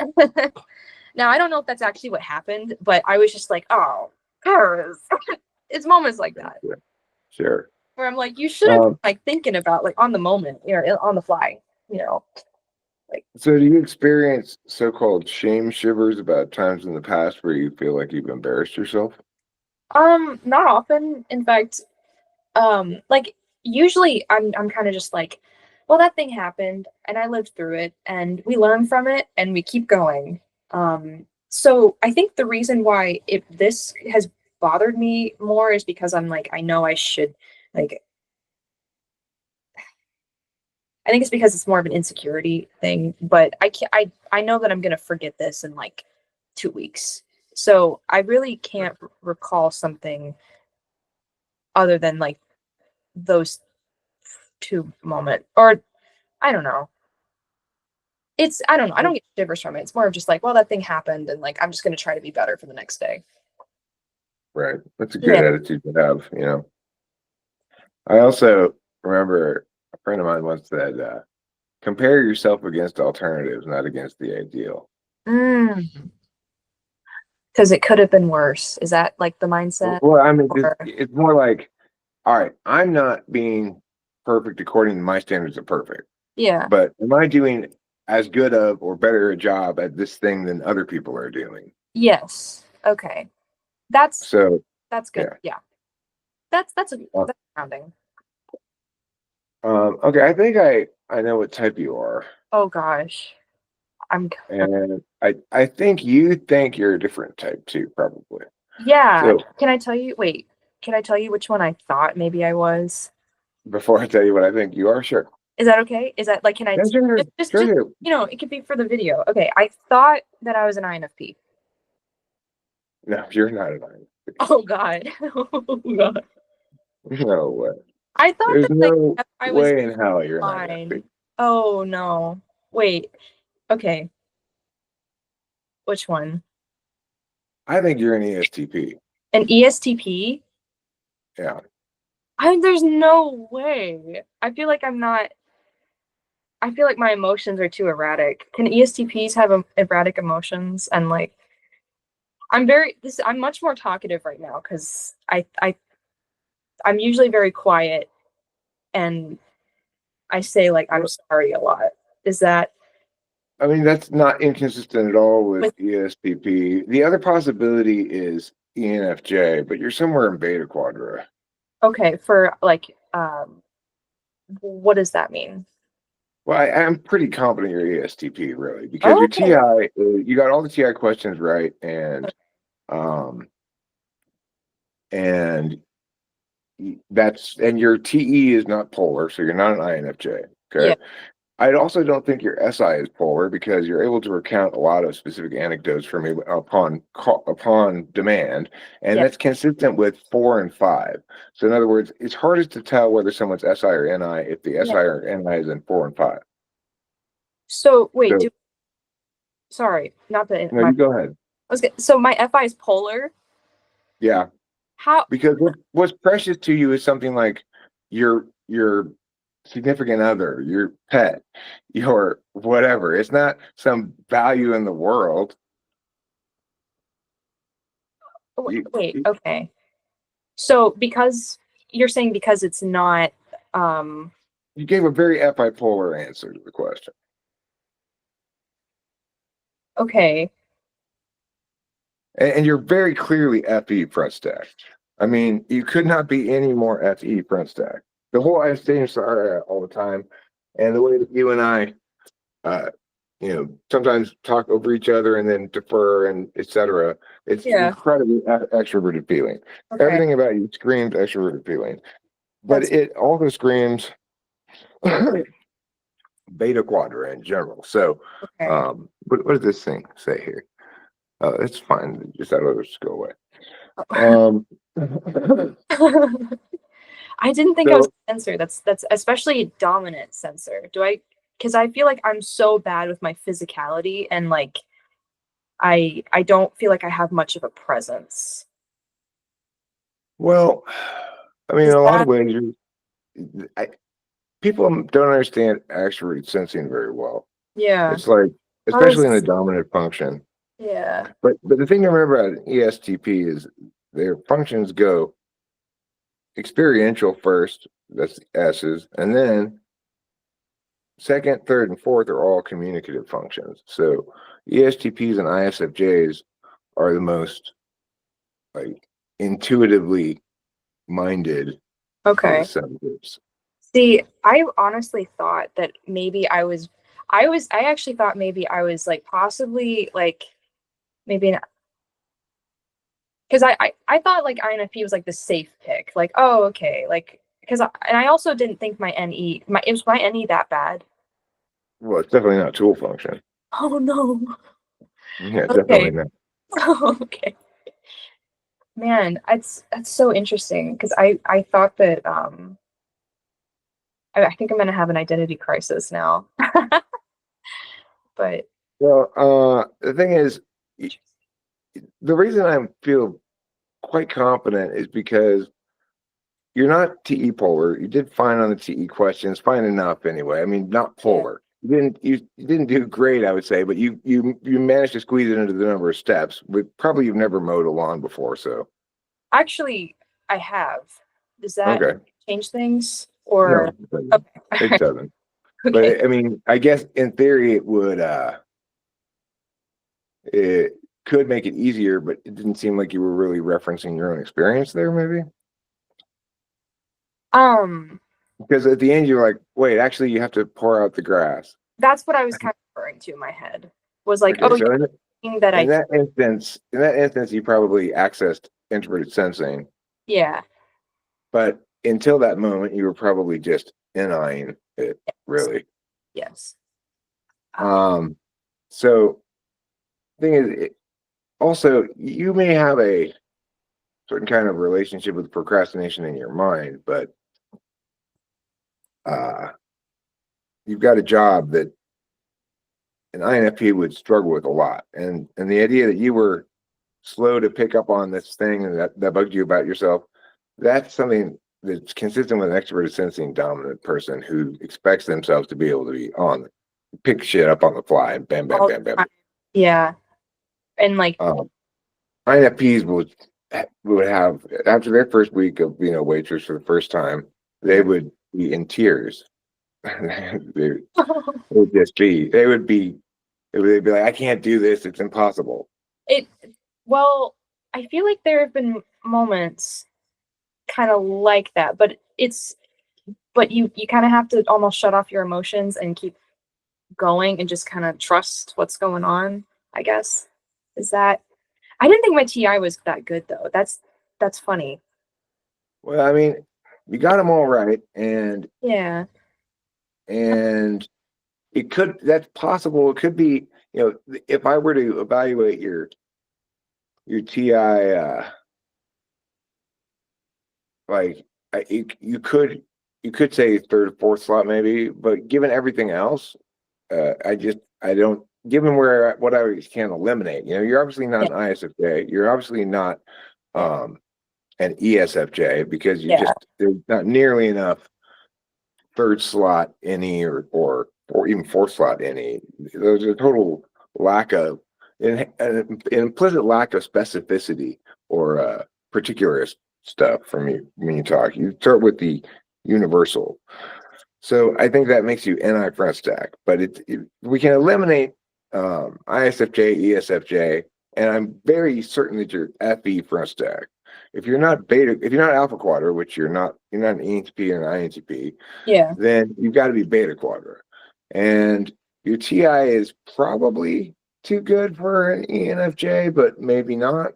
Now I don't know if that's actually what happened, but I was just like, "Oh, Paris." It's moments like that Yeah, sure. where I'm like, you should have Um, like thinking about like on the moment, on the fly, you know, like so do you experience so-called shame shivers about times in the past where you feel like you've embarrassed yourself? not often. In fact, like usually I'm kind of just like, well, that thing happened and I lived through it and we learn from it and we keep going. So I think the reason why this has bothered me more is because I'm like, I know I should like I think it's because it's more of an insecurity thing, but I can't, I know that I'm gonna forget this in like 2 weeks. So I really can't recall something other than like those two moments. Or I don't know. I don't know. I don't get shivers from it. It's more of just like, well, that thing happened and like I'm just gonna try to be better for the next day. Right. That's a good Yeah. attitude to have. I also remember a friend of mine once said, compare yourself against alternatives, not against the ideal. Mm. Because it could have been worse. Is that like the mindset? Well, I mean, Or it's more like, all right, I'm not being perfect according to my standards of perfect, yeah. but am I doing as good of or better a job at this thing than other people are doing? Yes. Okay. That's So, that's good. yeah. Yeah. Uh, That's grounding. okay, I think I know what type you are, Oh gosh. I'm and I think you think you're a different type too, probably. Yeah. So Can I tell you? Wait. Can I tell you which one I thought maybe I was? before I tell you what I think you are, sure. Is that okay? Is that like, can I Yeah, sure, just, sure. it could be for the video. Okay. I thought that I was an INFP. No, you're not an INFP. Oh God. Oh God. No way. I thought There's that like no I was way in hell you're an fine. INFP. Oh no. Wait. Okay. Which one? I think you're an ESTP. An ESTP? Yeah. There's no way. I feel like I'm not. I feel like my emotions are too erratic. Can ESTPs have erratic emotions? And like, I'm much more talkative right now because I'm usually very quiet and I say like I'm Well, sorry a lot. Is that I mean, that's not inconsistent at all with with ESTP. The other possibility is ENFJ, but you're somewhere in Beta Quadra. okay for like what does that mean? Well, I'm pretty confident you're ESTP, really, because Oh, your okay. TI, you got all the TI questions right, um, and and your TE is not polar, so you're not an INFJ. Yeah. Okay. I also don't think your SI is polar because you're able to recount a lot of specific anecdotes for me upon demand, and Yeah. that's consistent with 4 and 5. So in other words, it's hardest to tell whether someone's SI or NI if the Yeah. SI or NI is in 4 and 5. So wait, So sorry, not the no, my you go ahead. so my FI is polar. Yeah, How because what's precious to you is something like your significant other, your pet, your whatever. It's not some value in the world. You, wait, okay. So because you're saying because it's not um You gave a very bipolar answer to the question. okay. And you're very clearly FE front stack. I mean, you could not be any more FE front stack. The whole I stay sorry all the time. And the way that you and I, uh, sometimes talk over each other and then defer and etc. It's Yeah. incredibly extroverted feeling. Okay. Everything about you screams extroverted feeling. but That's it also screams beta quadra in general. So, okay. what does this thing say here? It's fine. Just that will just go away. Oh. Um, I didn't think I was so a sensor. That's especially a dominant sensor. Do I? Because I feel like I'm so bad with my physicality and like I don't feel like I have much of a presence. well, I mean, in Is a lot of that ways, I, people don't understand extrovert sensing very well. yeah? It's like, How especially in the does dominant function. yeah? But the thing to remember about ESTP is their functions go experiential first, that's the S's, and then second, third, and fourth are all communicative functions. So ESTPs and ISFJs are the most like intuitively minded of the Okay. subgroups. See, I honestly thought that maybe I actually thought maybe I was like possibly like maybe because I thought like INFP was like the safe pick. Like, oh, okay, like because and I also didn't think my NE my is my NE that bad? Well, it's definitely not tool function. Oh no. Yeah, definitely Okay. not. Okay. Man, that's so interesting because I thought that I think I'm gonna have an identity crisis now. But Well, the thing is, the reason I feel quite confident is because you're not TE polar. You did fine on the TE questions, fine enough anyway. I mean, not yeah, polar. You didn't do great, I would say, but you managed to squeeze it into the number of steps. But probably you've never mowed a lawn before, so actually I have. Does that okay. change things or No, it doesn't. It okay? doesn't. Okay. But I mean, I guess in theory it would it could make it easier, but it didn't seem like you were really referencing your own experience there, maybe. Um, Because at the end you're like, wait, actually you have to pour out the grass. that's what I was kind of referring to in my head. Was like, Okay, oh, so you're thinking that I in that instance, you probably accessed introverted sensing, yeah. but until that moment, you were probably just denying it, really. Yes. Um, Um, so thing is, also you may have a certain kind of relationship with procrastination in your mind, but uh, you've got a job that an INFP would struggle with a lot, and the idea that you were slow to pick up on this thing and that bugged you about yourself, that's something that's consistent with an extroverted sensing dominant person who expects themselves to be able to be on pick shit up on the fly and bam bam all bam bam. the time. Yeah. And like um, INFPs would have after their first week of being a waitress for the first time, they yeah. would be in tears. they would just be they'd be like, I can't do this, it's impossible. It well, I feel like there have been moments kind of like that, but you kind of have to almost shut off your emotions and keep going and just kind of trust what's going on, I guess. Is that I didn't think my TI was that good though. That's funny. Well, I mean, you got them all right, Yeah. and that's possible. It could be, if I were to evaluate your TI, like you could say third or fourth slot maybe, but given everything else, I don't given where what I can eliminate. You're obviously not Yeah. an ISFJ. You're obviously not Yeah. um an ESFJ because Yeah. there's not nearly enough third slot any or even fourth slot any. There's a total lack of an implicit lack of specificity or particular stuff from you when you talk. You start with the universal. So I think that makes you NI front stack, but we can eliminate ISFJ, ESFJ, and I'm very certain that you're FE front stack. If you're not beta, if you're not alpha quadra, which you're not an ENTP or an INTP, Yeah. then you've got to be beta quadra. And your TI is probably too good for an ENFJ, but maybe not.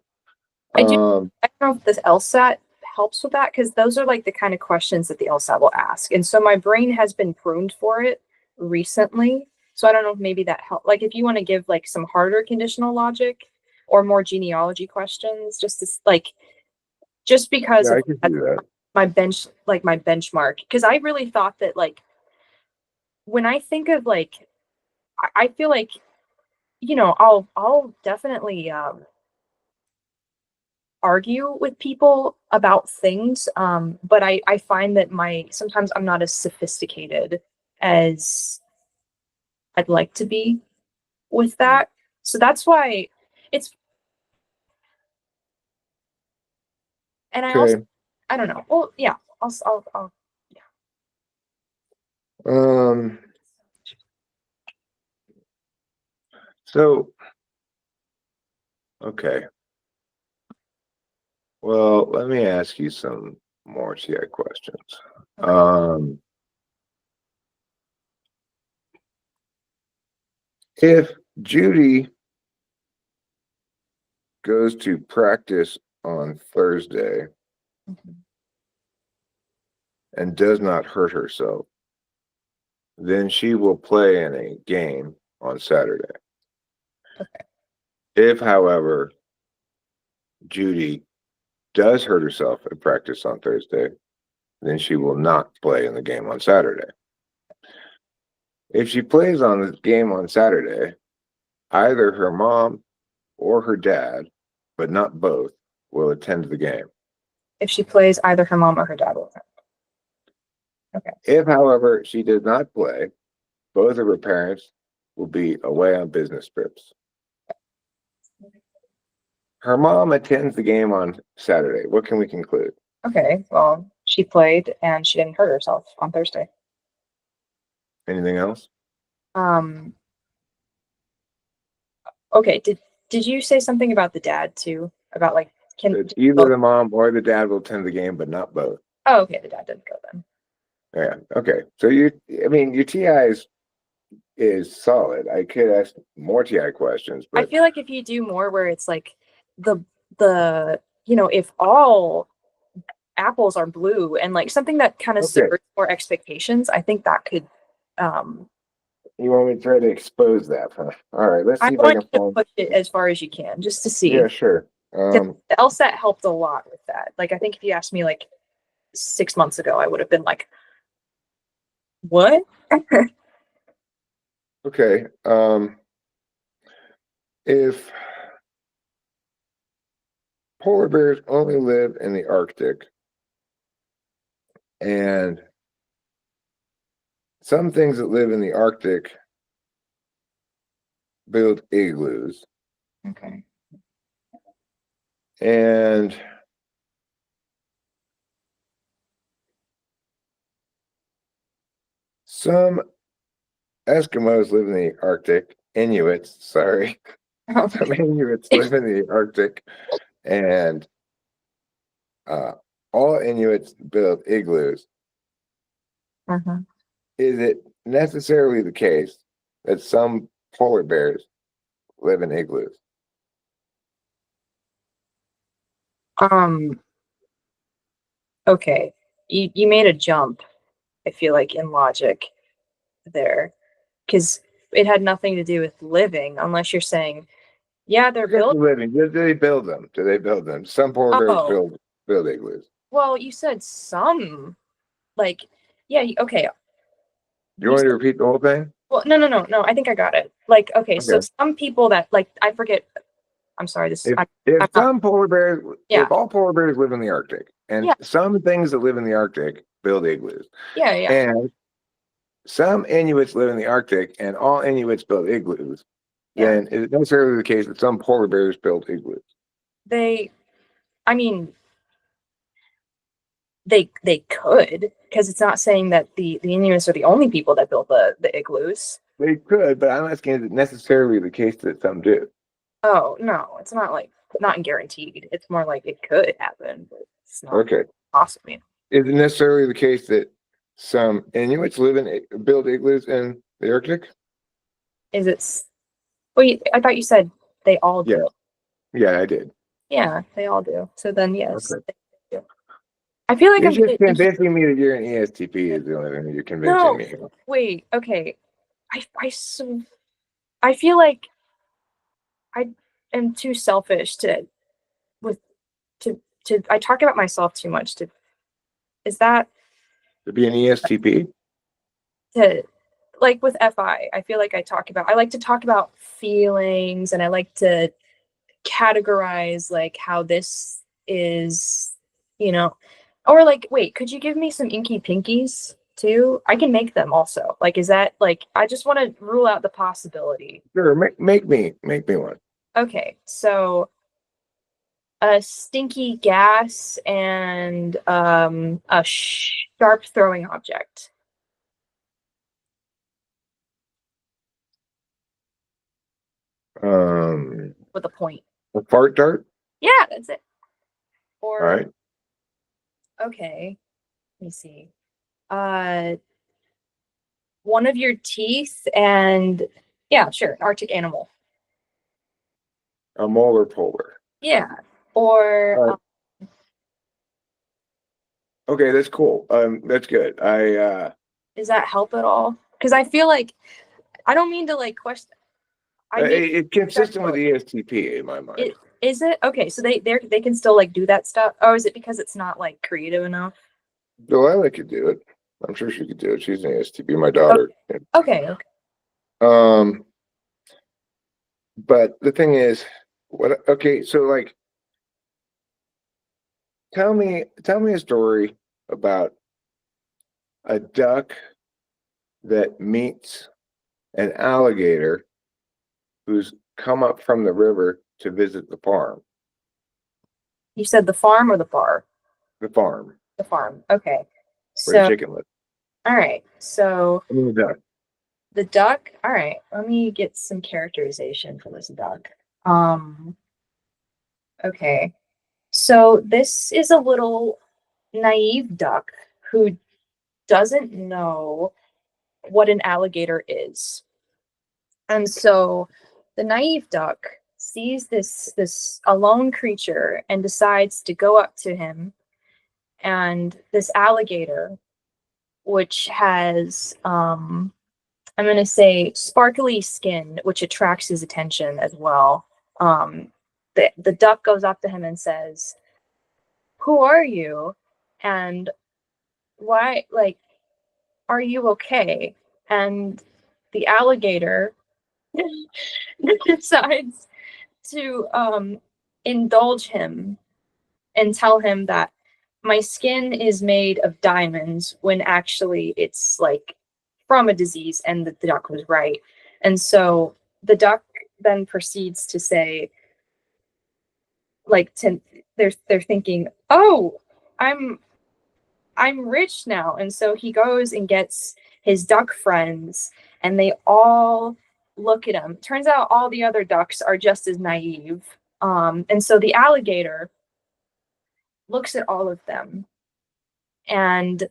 I do Um, I don't know if this LSAT helps with that because those are like the kind of questions that the LSAT will ask. And so my brain has been pruned for it recently. So I don't know if maybe that help. Like if you want to give like some harder conditional logic or more genealogy questions, just because Yeah, of I could do that. my benchmark. Because I really thought that like when I think of like I feel like, I'll definitely argue with people about things. But I find that sometimes I'm not as sophisticated as I'd like to be with that. So that's why it's, and I also, Okay. I don't know. Well, yeah, I'll yeah. Um, so, okay. Well, let me ask you some more TI questions. Okay. If Judy goes to practice on Thursday Mhm. and does not hurt herself, then she will play in a game on Saturday. Okay. If, however, Judy does hurt herself at practice on Thursday, then she will not play in the game on Saturday. If she plays on the game on Saturday, either her mom or her dad, but not both, will attend the game. If she plays, either her mom or her dad will. Okay. If, however, she does not play, both of her parents will be away on business trips. Her mom attends the game on Saturday. What can we conclude? Okay. Well, she played and she didn't hurt herself on Thursday. Anything else? Um, okay. Did you say something about the dad too? About like can That either the mom or the dad will attend the game, but not both. oh, okay, the dad didn't go then. Yeah. Okay. So your TI is solid. I could ask more TI questions, I but feel like if you do more where it's like the if all apples are blue and like something that kind of okay. subverts more expectations, I think that could um You want me to try to expose that, huh? All right. Let's I see if I want can you to find. push it as far as you can just to Yeah, see. sure. 'Cause the LSAT helped a lot with that. Like I think if you asked me like 6 months ago, I would have been like, what? Okay. If polar bears only live in the Arctic and some things that live in the Arctic build igloos, Okay. and some Eskimos live in the Arctic, Inuits, sorry, some Inuits live in the Arctic, and uh, all Inuits build igloos. Uh-huh. Is it necessarily the case that some polar bears live in igloos? Um, okay. You made a jump, I feel like, in logic there. Because it had nothing to do with living, unless you're saying, yeah, they're Forget the built. living. Do they build them? Do they build them? Some polar bears Oh, build igloos. well, you said some, like, yeah, okay. Do you You want me said, to repeat the whole thing? well, no. I think I got it. Like, okay, so Okay. some people that, like, I forget. I'm sorry. If I'm if not. some polar bears, Yeah, if all polar bears live in the Arctic, and yeah, some things that live in the Arctic build igloos, yeah. and some Inuits live in the Arctic, and all Inuits build igloos, Yeah. then is it necessarily the case that some polar bears build igloos? They, I mean, they could, because it's not saying that the Inuits are the only people that build the igloos. They could, but I'm asking, is it necessarily the case that some do? Oh no, it's not like not guaranteed. It's more like it could happen, but it's not Okay. possible. Is it necessarily the case that some Inuits build igloos in the Arctic? Is it? Wait, I thought you said they all Yeah, do. yeah, I did. Yeah, they all do. So then yes. Okay. They do. I feel like You're I'm just gonna. convincing me that you're an ESTP is the only thing that you're convincing No, me. wait. Okay. I feel like I am too selfish to with to. I talk about myself too much. To is that To be an ESTP? to like with FI? I feel like I like to talk about feelings, and I like to categorize like how this is, you know, or like, wait, could you give me some inky pinkies too? I can make them also. Like, is that like, I just want to rule out the possibility. Sure, make me one. Okay, so a stinky gas and a sharp throwing object Um, with a point. a fart dart. Yeah, that's it. All Or right. okay, let me see. Uh, one of your teeth and yeah, sure, Arctic animal. A molar polar. Yeah. Or All right. Okay, that's cool. That's good. does that help at all? Because I feel like I don't mean to like question. I need it's consistent with respectful. ESTP in my mind. It is it okay? So they can still like do that stuff. Oh, is it because it's not like creative enough? Delilah could do it. I'm sure she could do it. She's an ESTP, my Okay, daughter. okay, okay. Um, but the thing is, what? Okay, so like, tell me a story about a duck that meets an alligator who's come up from the river to visit the farm. You said the farm or the bar? The farm The farm. Okay. where the So chicken lives. all right. So I mean, the duck. the duck. All right. Let me get some characterization for this duck. Okay. So this is a little naive duck who doesn't know what an alligator is. And so the naive duck sees this alone creature and decides to go up to him. And this alligator, which has I'm gonna say sparkly skin, which attracts his attention as well. The duck goes up to him and says, "Who are you? And why like are you okay?" And the alligator decides to indulge him and tell him that my skin is made of diamonds when actually it's like from a disease, and the duck was right. And so the duck then proceeds to say, like, to they're thinking, oh, i'm I'm rich now. And so he goes and gets his duck friends, and they all look at him. Turns out all the other ducks are just as naive. And so the alligator looks at all of them and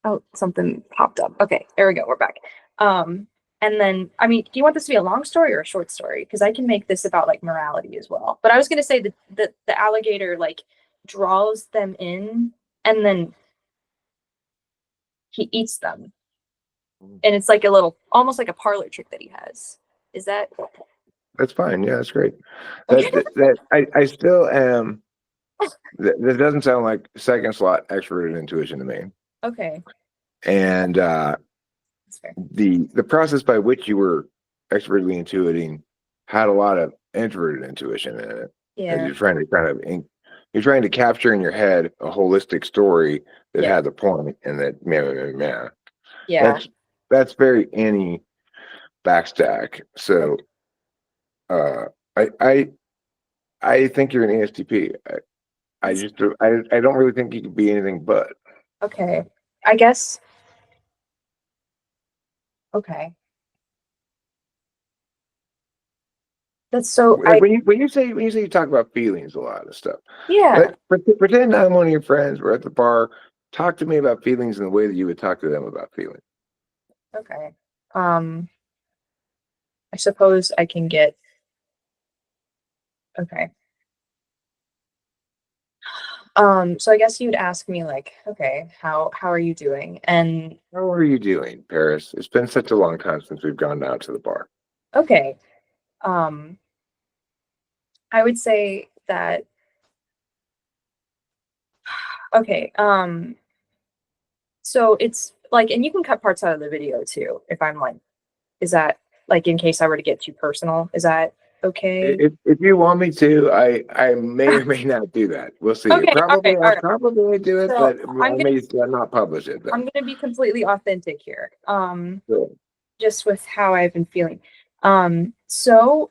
oh, something popped up. Okay, there we go. We're back. And then, I mean, do you want this to be a long story or a short story? Because I can make this about like morality as well. But I was gonna say that the alligator like draws them in, and then he eats them, and it's like a little, almost like a parlor trick that he has. Is that That's fine. Yeah, that's great. okay? I still am. That doesn't sound like second slot extroverted intuition to me. Okay, And that's fair. the process by which you were extrovertly intuiting had a lot of introverted intuition in it. As Yeah, you're trying to you're trying to capture in your head a holistic story that yeah, has a point and that meh. yeah. That's that's very any backstack. So uh I I I think you're an ESTP. I That's just I don't really think you could be anything but. okay. I guess okay. That's so Like I when you say you talk about feelings a lot of stuff. yeah. Pretend I'm one of your friends. We're at the bar. Talk to me about feelings in the way that you would talk to them about feelings. Okay. Um, I suppose I can get okay. So I guess you'd ask me like, okay, how are you doing? And How are you doing, Paris? It's been such a long time since we've gone out to the bar. okay, um, I would say that okay, so it's like, and you can cut parts out of the video too if I'm like, is that like in case I were to get too personal, is that okay? If you want me to, I may or may not do that. We'll see. Okay, all I'll right. probably do it, So but I may not publish it I'm then. gonna be completely authentic here. So, Just with how I've been feeling. So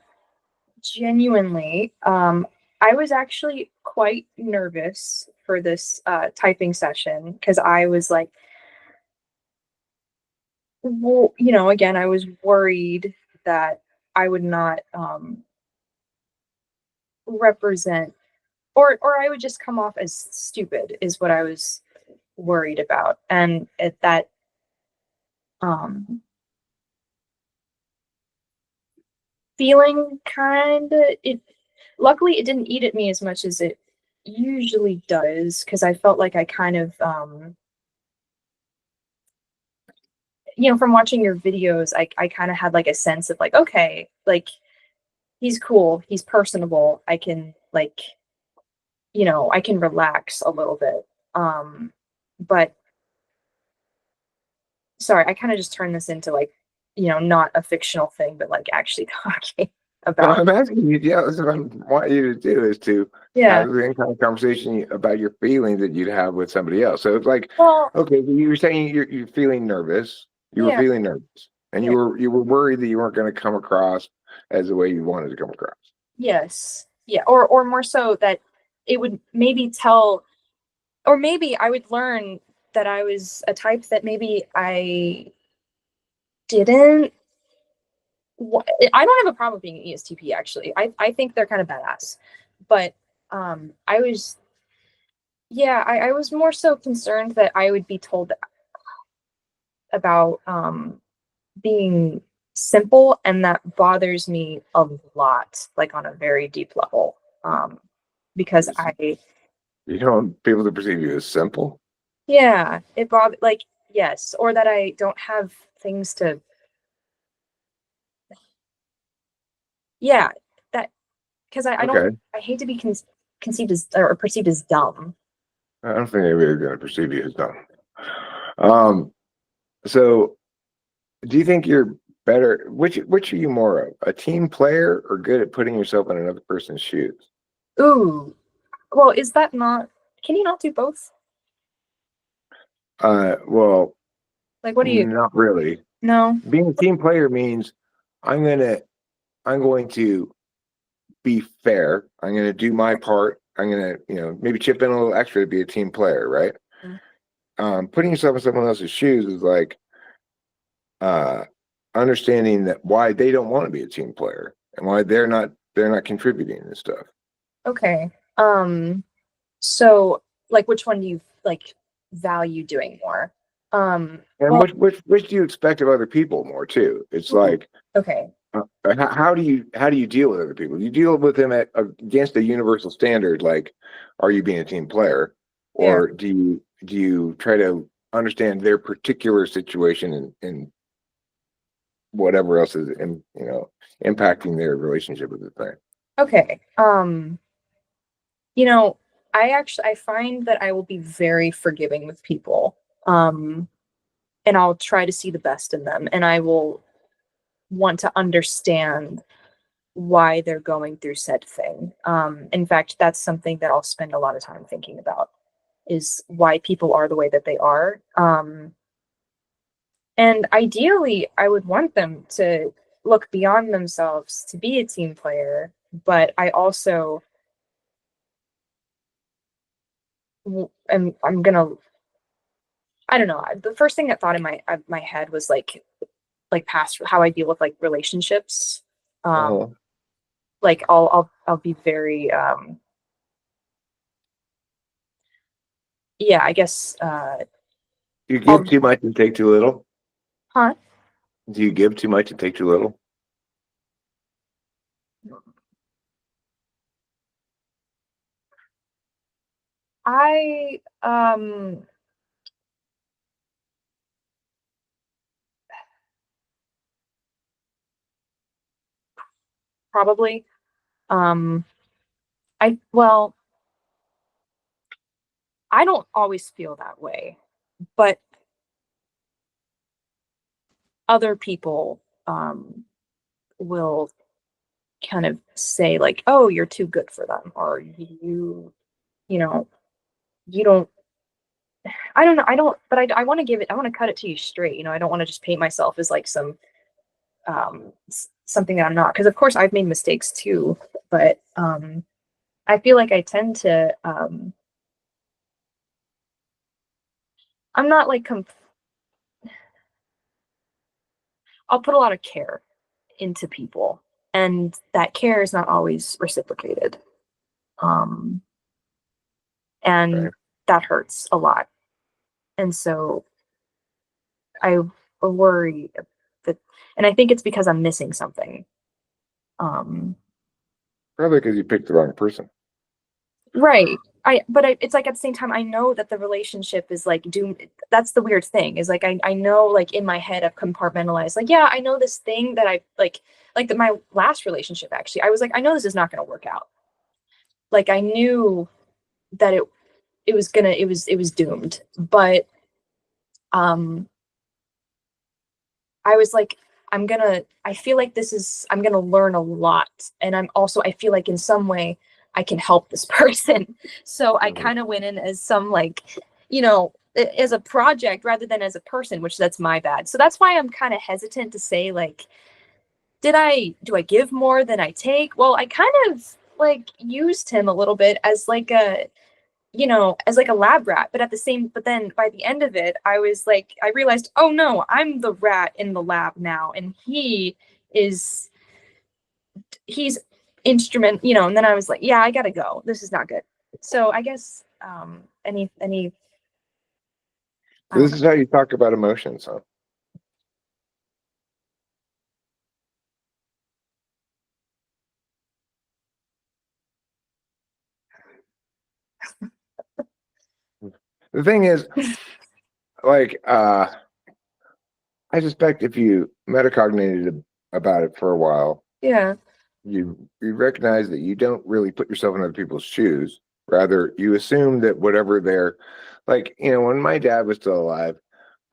genuinely, I was actually quite nervous for this typing session because I was like, well, again, I was worried that I would not represent, or I would just come off as stupid, is what I was worried about, and at that, um, feeling kind of it. Luckily, it didn't eat at me as much as it usually does because I felt like I kind of, from watching your videos, I kind of had like a sense of like, okay, like he's cool, he's personable. I can like, I can relax a little bit. But sorry, I kind of just turned this into like, not a fictional thing, but like actually talking no, about. I'm asking you. Yeah, that's what I want you to do is to Yeah. have the kind of conversation about your feelings that you'd have with somebody else. So it's like, Well, okay, so you were saying you're feeling nervous. You were yeah, feeling nervous, and yeah, you were worried that you weren't going to come across as the way you wanted to come across. yes, yeah, or more so that it would maybe tell, or maybe I would learn that I was a type that maybe I didn't. I don't have a problem being an ESTP actually. I think they're kind of badass, but I was, yeah, I was more so concerned that I would be told about being simple, and that bothers me a lot, like on a very deep level. Because It's, you don't want people to perceive you as simple. yeah, it bothers, like, yes, or that I don't have things to, yeah, that, because I don't, Okay, I hate to be conceived as or perceived as dumb. I don't think anybody's going to perceive you as dumb. Um, so do you think you're better? Which are you more of, a team player or good at putting yourself in another person's shoes? Ooh, well, is that not, can you not do both? Well, Like, what do you, not really. no? Being a team player means I'm gonna I'm going to be fair. I'm gonna do my part. I'm gonna, maybe chip in a little extra to be a team player, right? Mm. Putting yourself in someone else's shoes is like uh understanding that why they don't want to be a team player and why they're not contributing and stuff. Okay. So, like, which one do you like value doing more? And Well, which do you expect of other people more too? It's ooh, like okay, how do you deal with other people? You deal with them against a universal standard, like are you being a team player, fair. or do you try to understand their particular situation and whatever else is impacting their relationship with the thing? Okay. You know, I find that I will be very forgiving with people. And I'll try to see the best in them, and I will want to understand why they're going through said thing. In fact, that's something that I'll spend a lot of time thinking about, is why people are the way that they are. And ideally, I would want them to look beyond themselves to be a team player, but I also I'm gonna, I don't know. The first thing that thought in my head was like past how I deal with like relationships. Uh-huh. Like I'll be very yeah, I guess Do you give I'll, too much and take too little? huh? Do you give too much and take too little? I probably um I well, I don't always feel that way, but other people will kind of say like, "Oh, you're too good for them," or you know, you don't. I don't know. I don't. But I want to give it. I want to cut it to you straight. I don't want to just paint myself as like some something that I'm not. Because of course I've made mistakes too, but I feel like I tend to. I'm not like I'll put a lot of care into people, and that care is not always reciprocated. Um, and Right. that hurts a lot. And so I worry that, and I think it's because I'm missing something. Um, Probably because you picked the wrong person. right. It's like at the same time, I know that the relationship is like doomed. That's the weird thing is like, I know like in my head, I've compartmentalized, like, yeah, I know this thing that I like that my last relationship, actually, I was like, I know this is not going to work out. Like I knew that it was doomed, but, um, I was like, I feel like I'm gonna learn a lot. And I feel like in some way I can help this person. So I Mhm. kind of went in as some like, as a project rather than as a person, which that's my bad. So that's why I'm kind of hesitant to say like, do I give more than I take? Well, I kind of like used him a little bit as like as like a lab rat, but then by the end of it, I realized, oh no, I'm the rat in the lab now, and is, he's and then I was like, yeah, I gotta go. This is not good. So I guess, I So don't this know. is how you talk about emotions, huh? The thing is, like, I suspect if you metacognited about it for a while, Yeah, you recognize that you don't really put yourself in other people's shoes. Rather, you assume that whatever they're like, when my dad was still alive,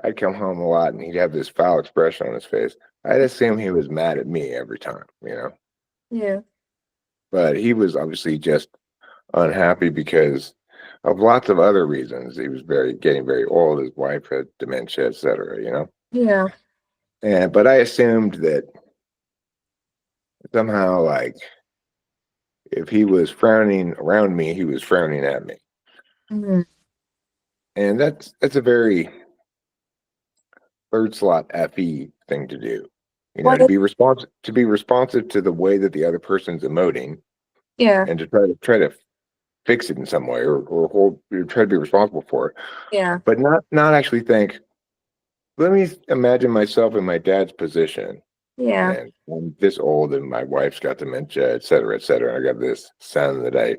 I'd come home a lot and he'd have this foul expression on his face. I'd assume he was mad at me every time. yeah, But he was obviously just unhappy because of lots of other reasons. He was getting very old. His wife had dementia, etc. yeah, And but I assumed that somehow, like, if he was frowning around me, he was frowning at me. mhm. And that's a very third slot FE thing to do. Well, To be responsive to the way that the other person's emoting, yeah, and to try to fix it in some way, or try to be responsible for it, yeah, but not actually think, let me imagine myself in my dad's position, yeah, and I'm this old and my wife's got dementia, etc., etc. I got this son that I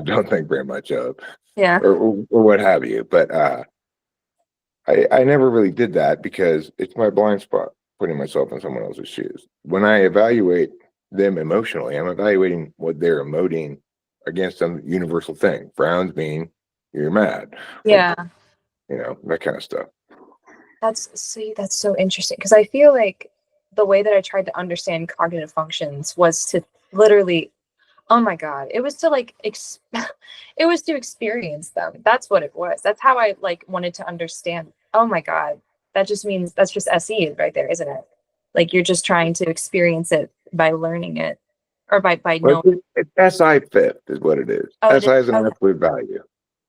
don't think very much of, yeah, or what have you. But I never really did that because it's my blind spot, putting myself in someone else's shoes. When I evaluate them emotionally, I'm evaluating what they're emoting against some universal thing. Frowns mean you're mad, or yeah. that kind of stuff. That's so interesting because I feel like the way that I tried to understand cognitive functions was to literally, oh my God, it was to like it was to experience them. That's what it was. That's how I like wanted to understand. Oh my God, that just means that's just SE right there, isn't it? Like you're just trying to experience it by learning it, or by But knowing. it's SI fifth is what it is. Oh, it is. SI is an Okay, absolute value.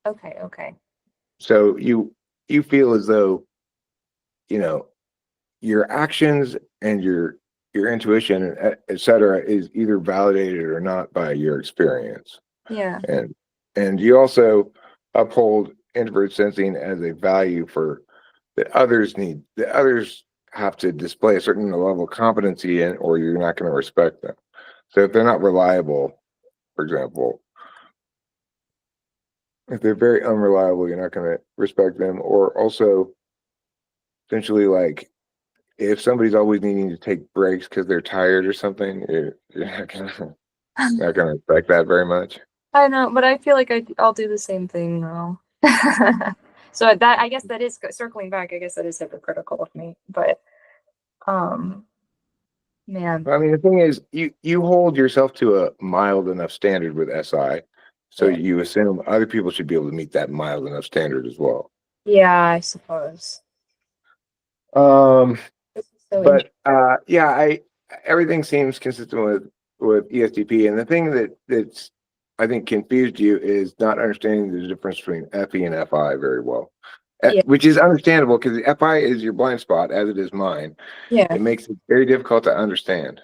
okay, okay. So you feel as though, you know, your actions and your intuition, et cetera, is either validated or not by your experience. Yeah, And you also uphold introvert sensing as a value for that others have to display a certain level of competency in, or you're not going to respect them. So if they're not reliable, for example, if they're very unreliable, you're not going to respect them. Or also, essentially, like if somebody's always needing to take breaks because they're tired or something, you're not gonna respect that very much. I know, but I feel like I'll do the same thing now. So that I guess that is circling back. I guess that is hypocritical of me, but um, man, I mean, the thing is, you hold yourself to a mild enough standard with SI, so yeah, you assume other people should be able to meet that mild enough standard as well. yeah, I suppose. Um, This is so interesting. but yeah, I everything seems consistent with ESTP, and the thing that's I think confused you is not understanding the difference between FE and FI very well, Yeah, which is understandable because the FI is your blind spot, as it is mine. yeah, It makes it very difficult to understand.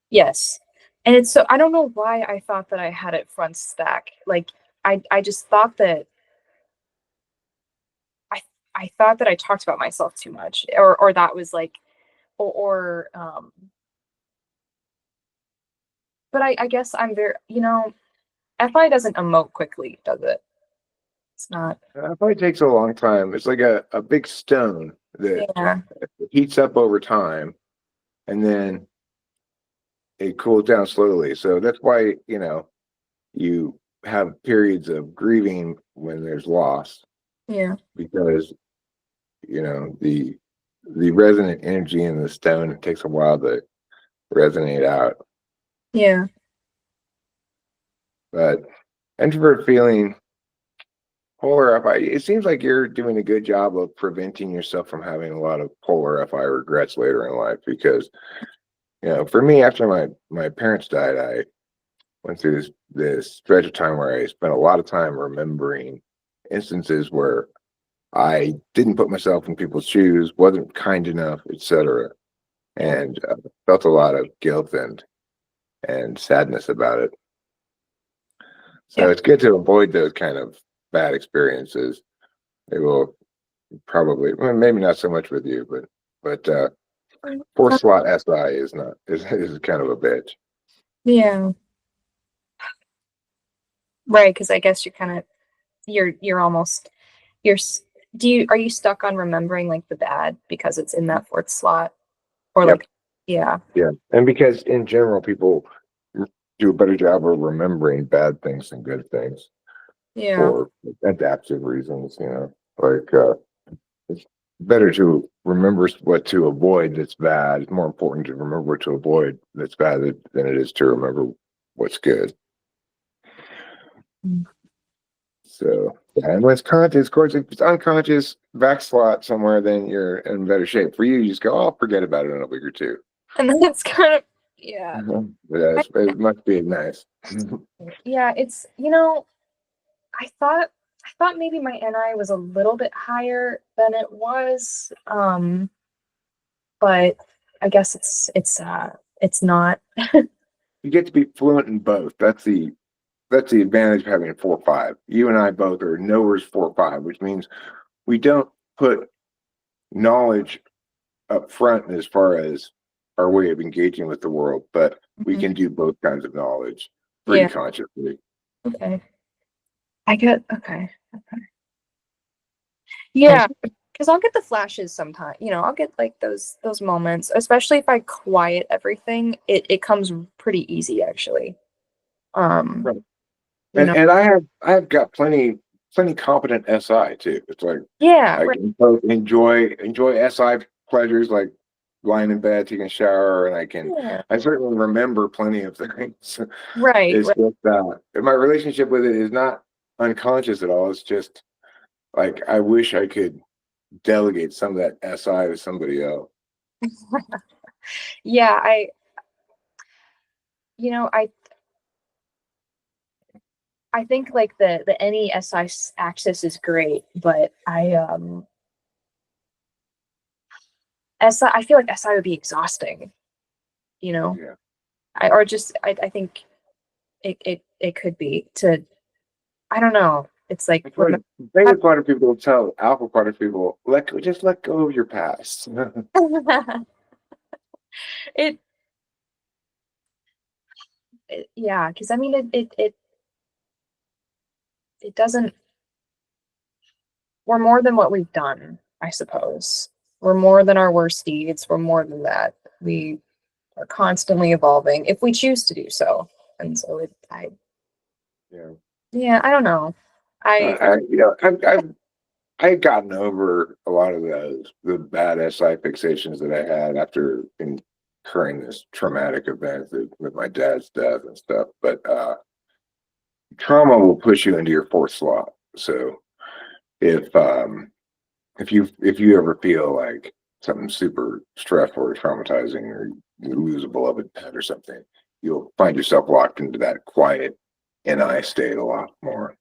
yes, and it's so I don't know why I thought that I had it front stack. Like I just thought that I I thought that I talked about myself too much, or that was like, or but I guess I'm very, FI doesn't emote quickly, does it? It's not. It probably takes a long time. It's like a big stone that Yeah, heats up over time and then it cools down slowly. So that's why, you have periods of grieving when there's loss yeah, because, the resonant energy in the stone, it takes a while to resonate out. yeah, But introvert feeling polar FI, it seems like you're doing a good job of preventing yourself from having a lot of polar FI regrets later in life because for me, after my parents died, I went through this stretch of time where I spent a lot of time remembering instances where I didn't put myself in people's shoes, wasn't kind enough, etc., yeah, and felt a lot of guilt and sadness about it. So yeah. it's good to avoid those kind of bad experiences. They will probably, well, maybe not so much with you, but four slot SI is not is kind of a bitch. Yeah, right. Because I guess you're kind of you're almost you're. Do you are you stuck on remembering like the bad because it's in that fourth slot, or Yep. like, yeah, Yeah, and because in general, people do a better job of remembering bad things than good things yeah, for adaptive reasons. Like it's better to remember what to avoid that's bad. It's more important to remember what to avoid that's bad than it is to remember what's good. mm. So, yeah, and when it's conscious, of course, if it's unconscious back slot somewhere, then you're in better shape. For you, you just go, oh, I'll forget about it in a week or two. And then it's kind of yeah, But it must be nice. yeah. It's I thought maybe my NI was a little bit higher than it was, but I guess it's not. You get to be fluent in both. That's the advantage of having a 4-5. You and I both are nowhere's 4-5, which means we don't put knowledge up front as far as our way of engaging with the world, but we Mhm. can do both kinds of knowledge pretty Yeah. consciously. Okay. I get okay. Yeah, because I'll get the flashes sometimes. I'll get like those moments, especially if I quiet everything. It comes pretty easy actually. Um, Right. you And know. and I have got plenty competent SI too. It's like Yeah. I Right. can both enjoy SI pleasures like lying in bed, taking a shower, and Yeah. I certainly remember plenty of things. Right. It's Right. just my relationship with it is not unconscious at all. It's just like I wish I could delegate some of that SI to somebody else. Yeah. I think like the NESI axis is great, but I feel like SI would be exhausting. You know. Yeah. I think it could be to I don't know. It's like That's what remember. beta quadrant people will tell alpha quadrant people, just let go of your past. it, yeah, because I mean it it doesn't, we're more than what we've done, I suppose. We're more than our worst deeds. We're more than that. We are constantly evolving if we choose to do so. And so Yeah. yeah, I don't know. I, I've gotten over a lot of the bad SI fixations that I had after incurring this traumatic event with my dad's death and stuff. But trauma will push you into your fourth slot. So if if you ever feel like something super stressful or traumatizing, or you lose a beloved pet or something, you'll find yourself locked into that quiet NI state a lot more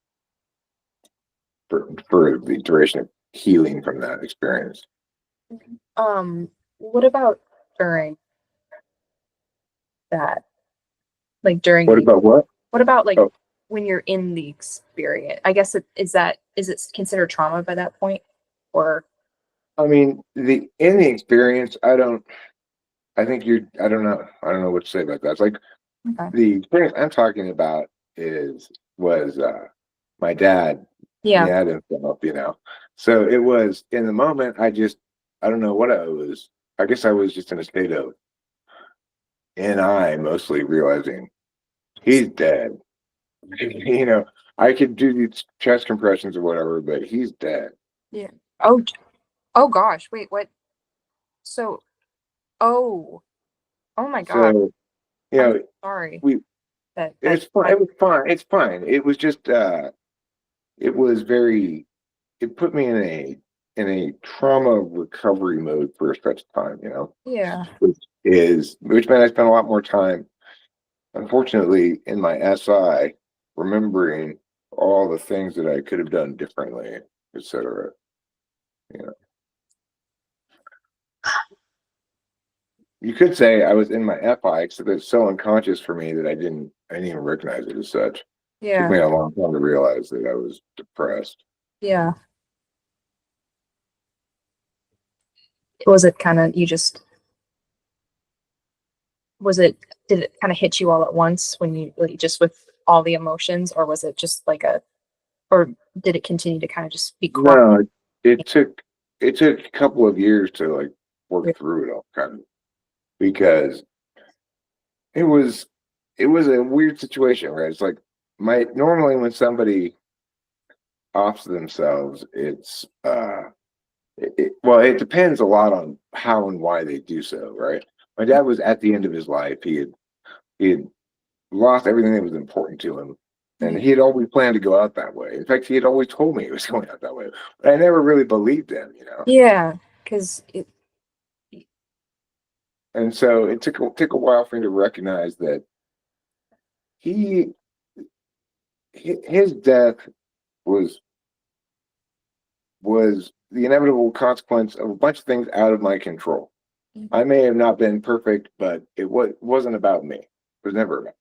for the duration of healing from that experience. what about during that? Like during What the, about what? what about like Oh, when you're in the experience? I guess is it considered trauma by that point? Or, I mean, in the experience, I think I don't know. I don't know what to say about that. It's like okay. the experience I'm talking about was my dad Yeah. had himself, So it was in the moment, I don't know what I was. I guess I was just in a state of mostly realizing he's dead. you know, I could do these chest compressions or whatever, but he's dead. Yeah. Oh, oh gosh. Wait, what? So, oh, oh my God. So, you I'm know, sorry we that it's fine. It was fine. It's fine. It was just it was very it put me in a trauma recovery mode for a stretch of time, yeah. which meant I spent a lot more time, unfortunately, in my SI, remembering all the things that I could have done differently, etc. You know, you could say I was in my FI, except it's so unconscious for me that I didn't even recognize it as such. Took Yeah. me a long time to realize that I was depressed. Yeah. Was it kind of, you just, was it, did it kind of hit you all at once when you, like, just with all the emotions, or was it just like or did it continue to kind of just be quiet? No, it took a couple of years to like work through it all, kind of, because it was it was a weird situation, right? It's like my normally when somebody offs themselves, it's well, it depends a lot on how and why they do so, right? My dad was at the end of his life. He had lost everything that was important to him. And he had always planned to go out that way. In fact, he had always told me he was going out that way. But I never really believed him. Yeah, because it, And so it took a while for me to recognize that he his death was was the inevitable consequence of a bunch of things out of my control. I may have not been perfect, but wasn't about me. It was never about me.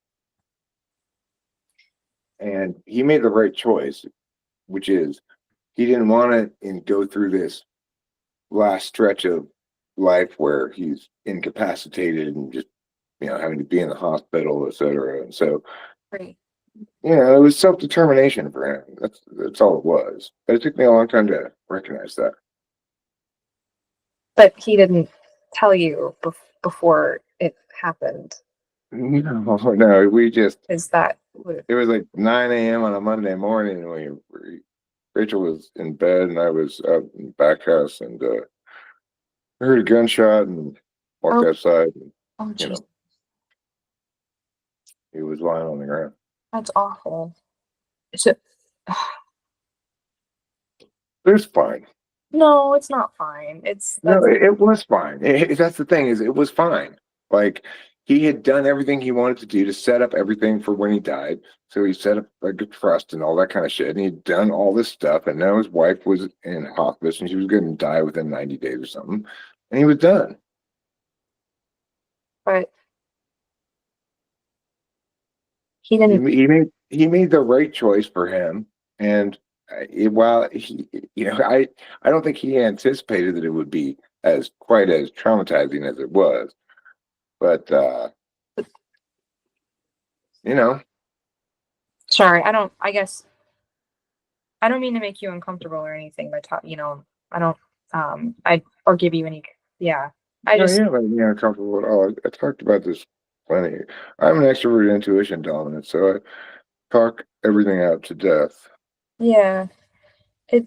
And he made the right choice, which is he didn't want to go through this last stretch of life where he's incapacitated and just having to be in the hospital, et cetera. And so right. it was self-determination for him. That's all it was. But it took me a long time to recognize that. But he didn't tell you before it happened. No, no, Is that it was like 9 a.m. on a Monday morning, and Rachel was in bed and I was out in the back house, and I heard a gunshot and walked oh, outside, and oh you geez, know he was lying on the ground. that's awful. So It was fine. no, it's not fine. No, it was fine. That's the thing, is it was fine. Like, he had done everything he wanted to do to set up everything for when he died. So he set up a good trust and all that kind of shit. And he'd done all this stuff. And now his wife was in hospice and she was going to die within 90 days or something. And he was done. but he He, didn't. he made the right choice for him. And while I don't think he anticipated that it would be as quite as traumatizing as it was. But you know, Sorry, I don't. I guess I don't mean to make you uncomfortable or anything by I don't or give you any yeah. I No, just yeah, like, yeah, comfortable at all. I talked about this plenty. I'm an extrovert intuition dominant, so I talk everything out to death. yeah. It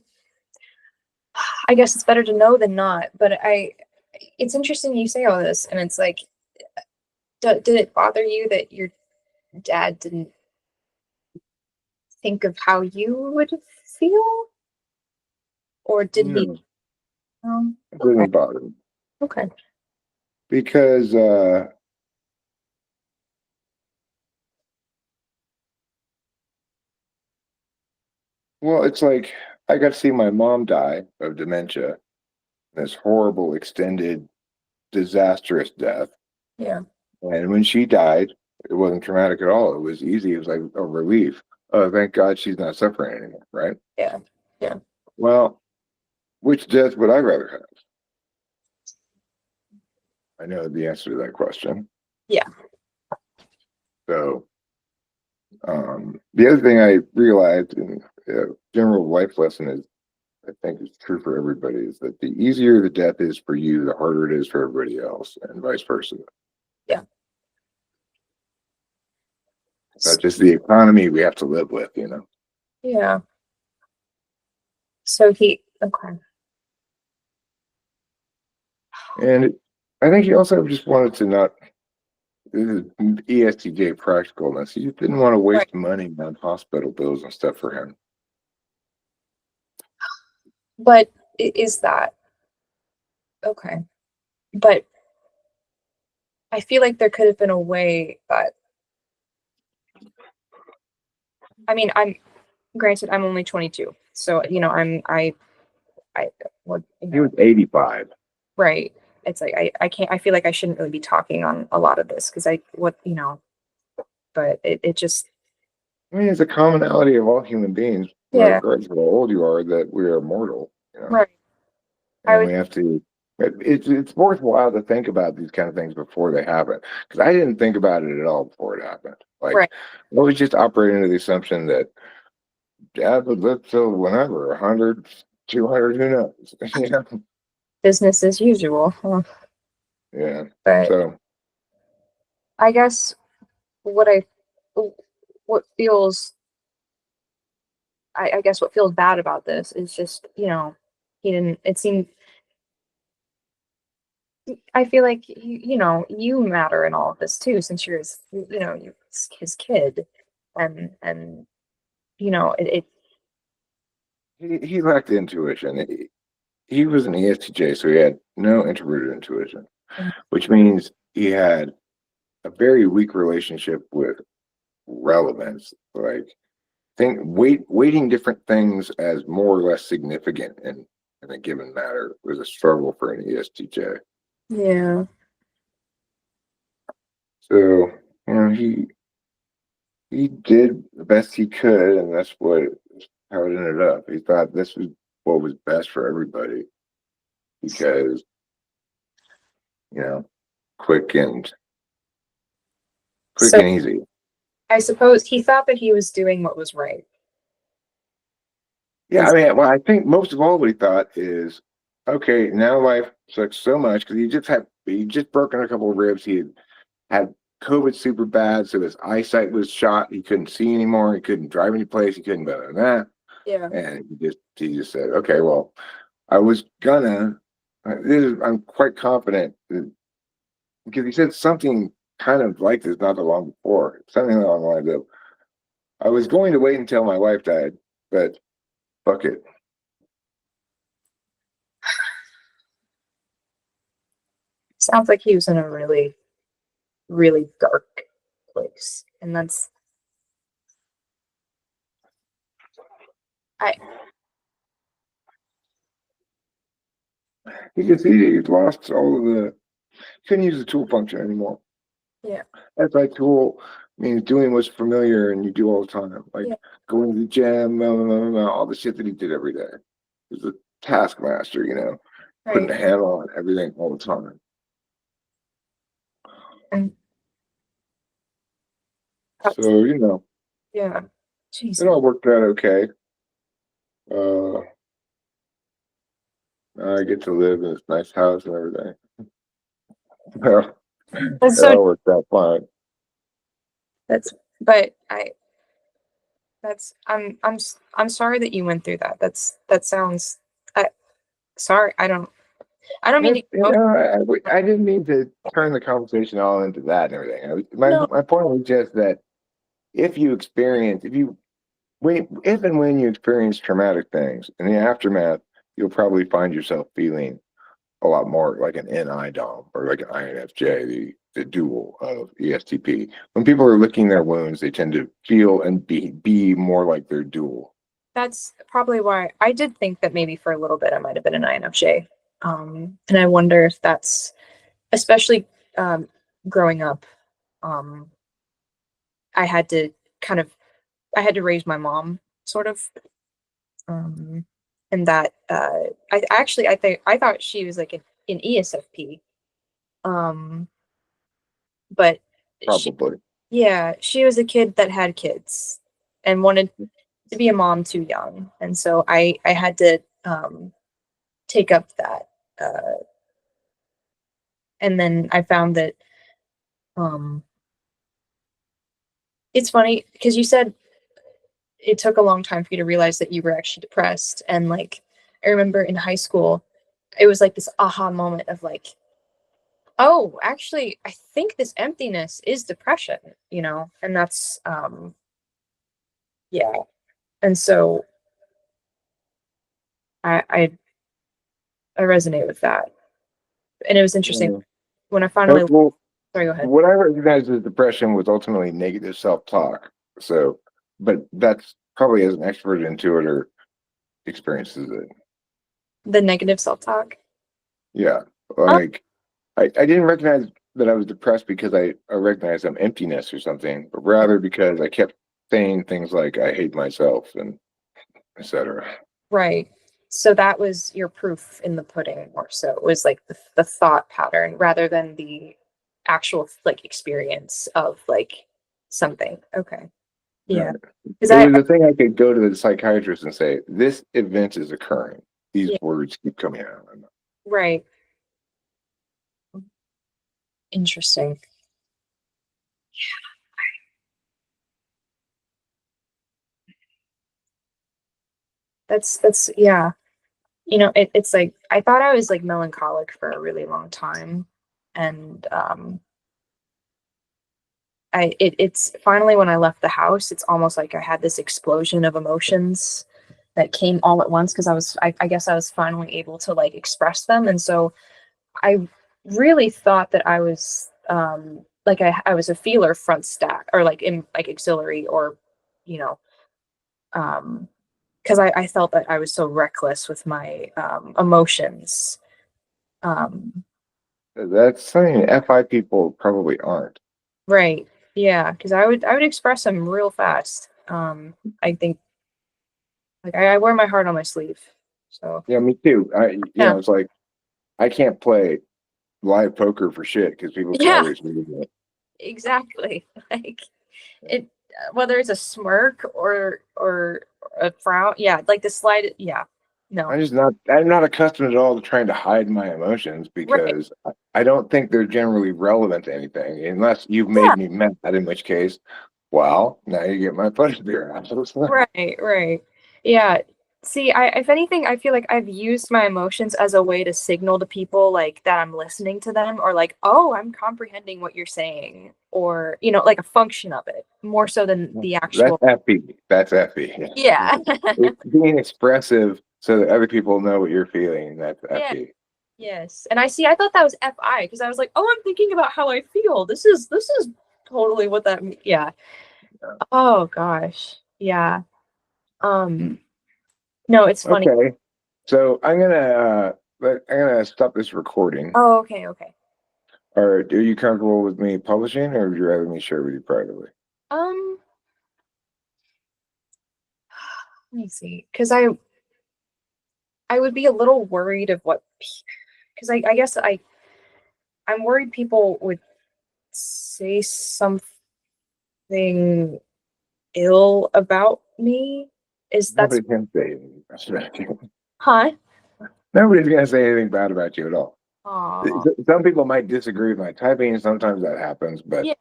I guess it's better to know than not, but it's interesting you say all this and it's like did it bother you that your dad didn't think of how you would feel? Or did he? No, it Okay. didn't bother me Okay. because, well, it's like I got to see my mom die of dementia, this horrible, extended, disastrous death. Yeah. And when she died, it wasn't traumatic at all. It was easy. It was like a relief. Oh, thank God she's not suffering anymore, right? Yeah. Yeah. Well, which death would I rather have? I know the answer to that question. Yeah. So, the other thing I realized in general life lesson is, I think it's true for everybody, is that the easier the death is for you, the harder it is for everybody else, and vice versa. Yeah. That's just the economy we have to live with, you know. Yeah. So he okay. And I think he also just wanted to not, this is ESTJ practicalness. He just didn't want to Right. waste money on hospital bills and stuff for him. But is that okay? But I feel like there could have been a way that I mean, I'm only 22. So, I would, He was 85. right. It's like I can't I feel like I shouldn't really be talking on a lot of this because but it just I mean, it's a commonality of all human beings, yeah, regardless of how old you are, that we are mortal, you know, right. I and would we have to. It's worthwhile to think about these kind of things before they happen, because I didn't think about it at all before it happened. Like, right. I was just operating under the assumption that Dad would live till whenever, 100, 200, who knows? You know? Business as usual. Yeah. But So I guess what I what feels I guess what feels bad about this is just, he didn't it seemed I feel like you matter in all of this too, since you're you're his kid. And it he lacked intuition. He was an ESTJ, so he had no introverted intuition, which means he had a very weak relationship with relevance. Like, weighting different things as more or less significant in a given matter was a struggle for an ESTJ. yeah. So, you know, he did the best he could, and that's how it ended up. He thought this was what was best for everybody because, you know, quick and quick So and easy. I suppose he thought that he was doing what was right. Yeah, I Is mean, well, I think most of all what he thought is, okay, now life sucks so much because he just broken a couple of ribs. He had COVID super bad, so his eyesight was shot. He couldn't see anymore. He couldn't drive any place. He couldn't better than that. yeah. And he just said, okay, well, I was gonna. I'm quite confident that, because he said something kind of like this not that long before, something along the lines of, I was going to wait until my wife died, but fuck it. Sounds like he was in a really, really dark place. And that's I He could see he'd lost all of the, couldn't use the tool function anymore. yeah. That's like tool means doing what's familiar and you do all the time, like Yeah. going to the gym, blah, blah, blah, blah, all the shit that he did every day. He's a taskmaster, putting Right. a handle on everything all the time. And that's So, yeah. it Jeez. all worked out okay. Uh, I get to live in this nice house and everything. Well, That's it so all worked out fine. that's but I that's I'm sorry that you went through that. That sounds I sorry. I don't mean to I didn't mean to turn the conversation all into that and everything. no. My point was just that if you experience, if and when you experience traumatic things in the aftermath, you'll probably find yourself feeling a lot more like an NI-DOM or like an INFJ, the dual of ESTP. When people are licking their wounds, they tend to feel and be more like their dual. That's probably why I did think that maybe for a little bit I might have been an INFJ. And I wonder if that's especially um, growing up. Um, I had to kind of I had to raise my mom sort of, um, and that I thought she was like an ESFP, um, but she Probably. yeah she was a kid that had kids and wanted to be a mom too young, and so I had to take up that. And then I found that um, it's funny because you said it took a long time for you to realize that you were actually depressed. And like, I remember in high school, it was like this aha moment of like, oh, actually, I think this emptiness is depression, and that's, yeah. And so I, I, I resonate with that. And it was interesting Yeah. when I finally, Well, sorry, go ahead. what I recognized as depression was ultimately negative self-talk. So, but that's probably as an expert intuitor experiences it. The negative self-talk. Yeah. Um, Like I didn't recognize that I was depressed because I recognized some emptiness or something, but rather because I kept saying things like I hate myself and etc. right. So that was your proof in the pudding more so. It was like the thought pattern rather than the actual like experience of like something. Okay. Yeah. Right. Because It was a thing I could go to the psychiatrist and say, this event is occurring. These yeah, words keep coming out of my mouth. right. Interesting. That's yeah. It's like I thought I was like melancholic for a really long time. And it's finally when I left the house, it's almost like I had this explosion of emotions that came all at once because I guess I was finally able to like express them. And so I really thought that I was like I was a feeler front stack or like in like auxiliary or you know um because I felt that I was so reckless with my emotions. um That's something FI people probably aren't. right, yeah, because I would express them real fast. I think like I wear my heart on my sleeve, so Yeah, me too. yeah. It's like I can't play live poker for shit because people can Yeah, always read it. exactly. Like it, whether it's a smirk or a frown. Yeah, like the slide. Yeah, no, I'm not accustomed at all to trying to hide my emotions right. because I don't think they're generally relevant to anything unless you've Yeah, made me mad, in which case, well, now you get my punch beer out. right, right. Yeah. See, if anything, I feel like I've used my emotions as a way to signal to people like that I'm listening to them or like, oh, I'm comprehending what you're saying, or like a function of it more so than the That's actual. FB. That's FB. Yeah. It's being expressive so that other people know what you're feeling. That's Yeah. FB. Yes. And I thought that was FI because I was like, oh, I'm thinking about how I feel. This is totally what that yeah. Oh gosh. Yeah. Um no, it's funny. Okay, so I'm gonna stop this recording. Oh, okay, okay. Or are you comfortable with me publishing, or would you rather me share with you privately? Um, let me see. Because I would be a little worried of what because I guess I'm worried people would say something ill about me. that's Nobody's gonna say anything bad about you. huh? Nobody's gonna say anything bad about you at all. Aw. Some people might disagree with my typing, and sometimes that happens, but Yeah,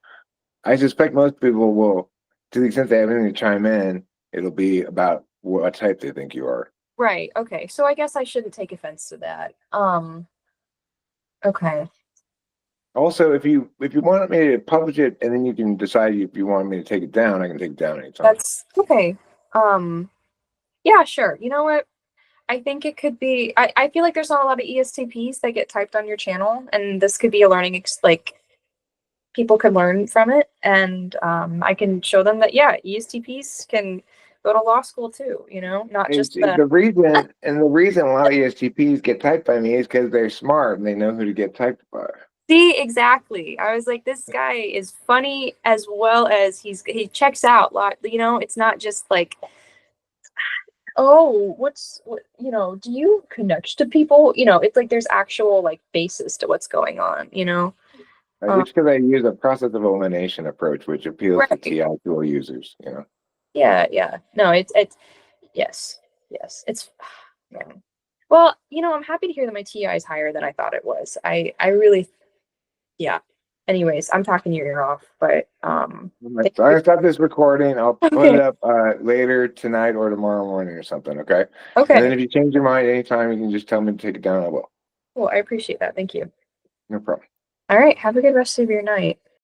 I suspect most people will, to the extent they have anything to chime in, it'll be about what type they think you are. right. Okay. So I guess I shouldn't take offense to that. Okay. Also, if you want me to publish it and then you can decide if you want me to take it down, I can take it down anytime. That's okay. Yeah, sure. You know what? I think it could be I feel like there's not a lot of ESTPs that get typed on your channel, and this could be a learning like people can learn from it, and I can show them that yeah, ESTPs can go to law school too, you know, not And just the the reason a lot of ESTPs get typed by me is because they're smart and they know who to get typed by. see exactly. I was like, this guy is funny as well as he checks out lot, you know, it's not just like, oh, what, you know, do you connect to people? You know, it's like there's actual like basis to what's going on, you know? Um, It's because I use a process of elimination approach, which appeals to right. TI tool users. Yeah, yeah. No, it's yes. Yes. It's man. Well, you know, I'm happy to hear that my TI is higher than I thought it was. I really yeah. Anyways, I'm talking your ear off, but Right, thank so you. I stop this recording. I'll put it Okay. up later tonight or tomorrow morning or something. Okay. And then Okay. if you change your mind anytime, you can just tell me to take it down. I will. Cool. I appreciate that. Thank you. No problem. All right. Have a good rest of your night.